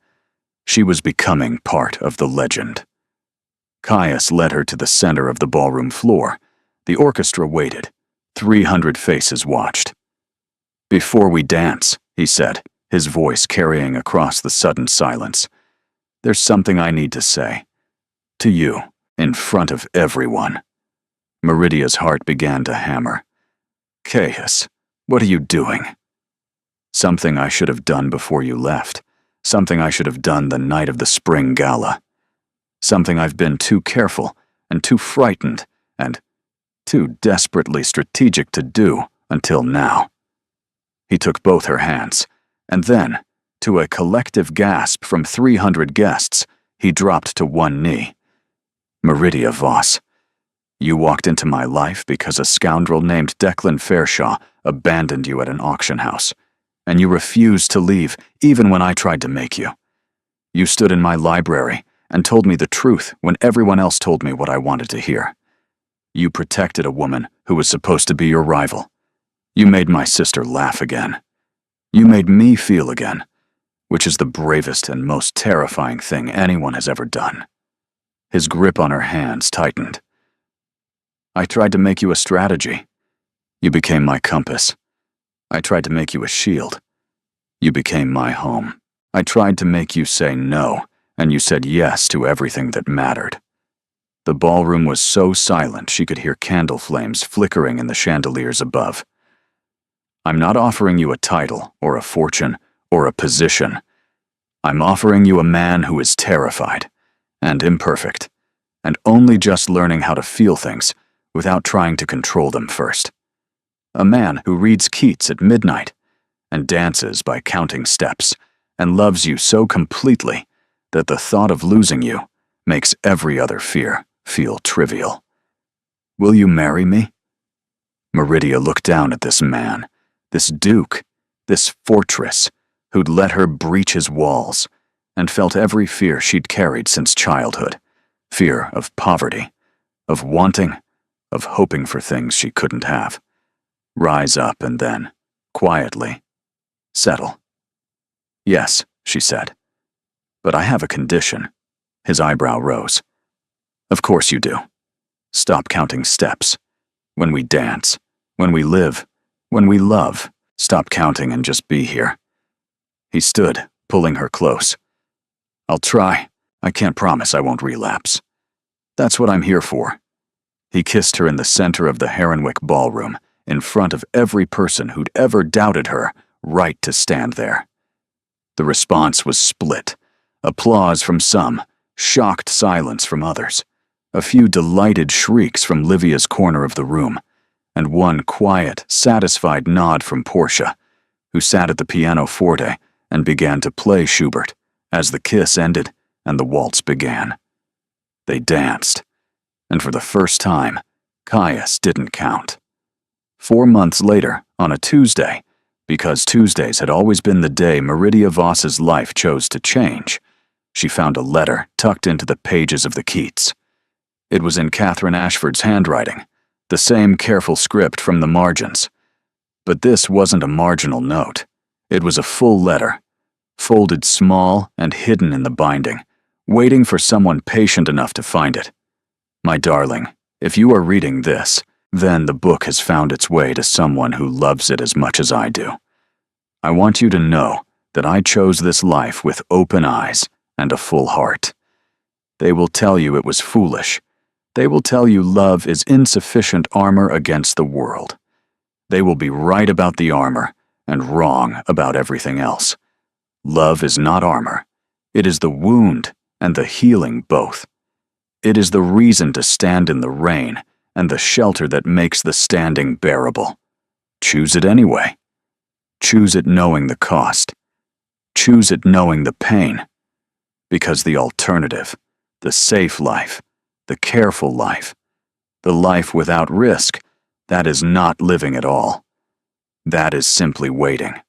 she was becoming part of the legend. Caius led her to the center of the ballroom floor. The orchestra waited. 300 faces watched. "Before we dance," he said, his voice carrying across the sudden silence, "there's something I need to say. To you, in front of everyone." Meridia's heart began to hammer. "Caius, what are you doing?" "Something I should have done before you left. Something I should have done the night of the spring gala. Something I've been too careful and too frightened and too desperately strategic to do until now." He took both her hands, and then, to a collective gasp from 300 guests, he dropped to one knee. "Meridia Voss, you walked into my life because a scoundrel named Declan Farshaw abandoned you at an auction house, and you refused to leave even when I tried to make you. You stood in my library and told me the truth when everyone else told me what I wanted to hear. You protected a woman who was supposed to be your rival. You made my sister laugh again. You made me feel again, which is the bravest and most terrifying thing anyone has ever done." His grip on her hands tightened. "I tried to make you a strategy. You became my compass. I tried to make you a shield. You became my home. I tried to make you say no, and you said yes to everything that mattered." The ballroom was so silent she could hear candle flames flickering in the chandeliers above. "I'm not offering you a title, or a fortune, or a position. I'm offering you a man who is terrified, and imperfect, and only just learning how to feel things without trying to control them first. A man who reads Keats at midnight, and dances by counting steps, and loves you so completely that the thought of losing you makes every other fear feel trivial. Will you marry me?" Meridia looked down at this man, this duke, this fortress, who'd let her breach his walls, and felt every fear she'd carried since childhood. Fear of poverty, of wanting, of hoping for things she couldn't have. Rise up and then, quietly, settle. "Yes," she said. "But I have a condition." His eyebrow rose. "Of course you do. Stop counting steps. When we dance, when we live, when we love, stop counting and just be here." He stood, pulling her close. "I'll try. I can't promise I won't relapse. That's what I'm here for." He kissed her in the center of the Heronwick ballroom, in front of every person who'd ever doubted her right to stand there. The response was split. Applause from some, shocked silence from others. A few delighted shrieks from Livia's corner of the room, and one quiet, satisfied nod from Portia, who sat at the pianoforte and began to play Schubert as the kiss ended and the waltz began. They danced, and for the first time, Caius didn't count. 4 months later, on a Tuesday, because Tuesdays had always been the day Meridia Voss's life chose to change, she found a letter tucked into the pages of the Keats. It was in Catherine Ashford's handwriting, the same careful script from the margins. But this wasn't a marginal note. It was a full letter, folded small and hidden in the binding, waiting for someone patient enough to find it. My darling, if you are reading this, then the book has found its way to someone who loves it as much as I do. I want you to know that I chose this life with open eyes and a full heart. They will tell you it was foolish. They will tell you love is insufficient armor against the world. They will be right about the armor and wrong about everything else. Love is not armor. It is the wound and the healing both. It is the reason to stand in the rain and the shelter that makes the standing bearable. Choose it anyway. Choose it knowing the cost. Choose it knowing the pain. Because the alternative, the safe life, the careful life, the life without risk, that is not living at all. That is simply waiting.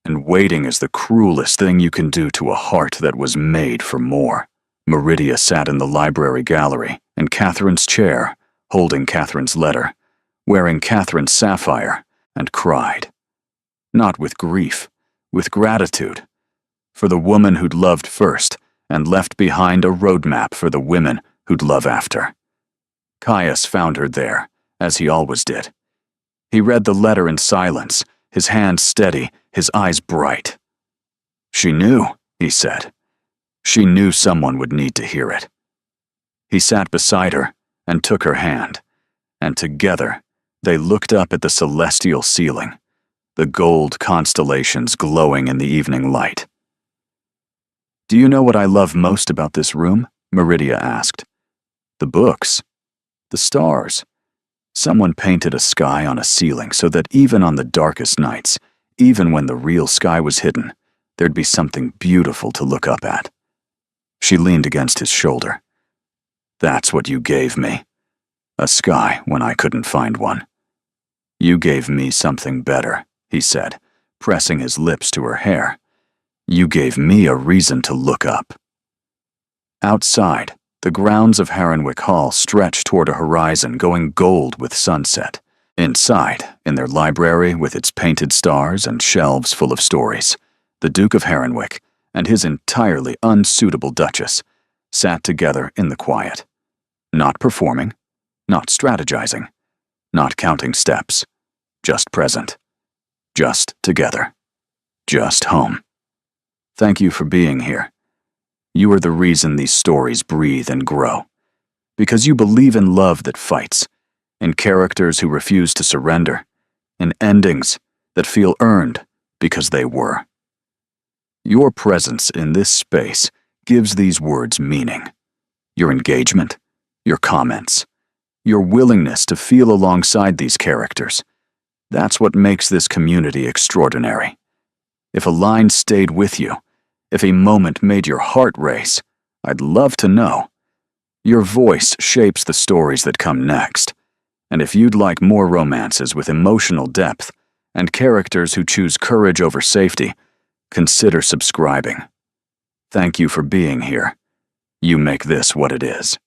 And waiting is the cruelest thing you can do to a heart that was made for more. Meridia sat in the library gallery, in Catherine's chair, holding Catherine's letter, wearing Catherine's sapphire, and cried. Not with grief, with gratitude, for the woman who'd loved first and left behind a roadmap for the women who'd love after. Caius found her there, as he always did. He read the letter in silence, his hands steady, his eyes bright. She knew, he said. She knew someone would need to hear it. He sat beside her and took her hand, and together they looked up at the celestial ceiling, the gold constellations glowing in the evening light. Do you know what I love most about this room? Meridia asked. The books. The stars. Someone painted a sky on a ceiling so that even on the darkest nights, even when the real sky was hidden, there'd be something beautiful to look up at. She leaned against his shoulder. That's what you gave me. A sky when I couldn't find one. You gave me something better, he said, pressing his lips to her hair. You gave me a reason to look up. Outside, the grounds of Harenwick Hall stretched toward a horizon going gold with sunset. Inside, in their library with its painted stars and shelves full of stories, the Duke of Harenwick and his entirely unsuitable Duchess sat together in the quiet, not performing, not strategizing, not counting steps, just present, just together, just home. Thank you for being here. You are the reason these stories breathe and grow, because you believe in love that fights, in characters who refuse to surrender, in endings that feel earned because they were. Your presence in this space gives these words meaning. Your engagement, your comments, your willingness to feel alongside these characters. That's what makes this community extraordinary. If a line stayed with you, if a moment made your heart race, I'd love to know. Your voice shapes the stories that come next. And if you'd like more romances with emotional depth and characters who choose courage over safety, consider subscribing. Thank you for being here. You make this what it is.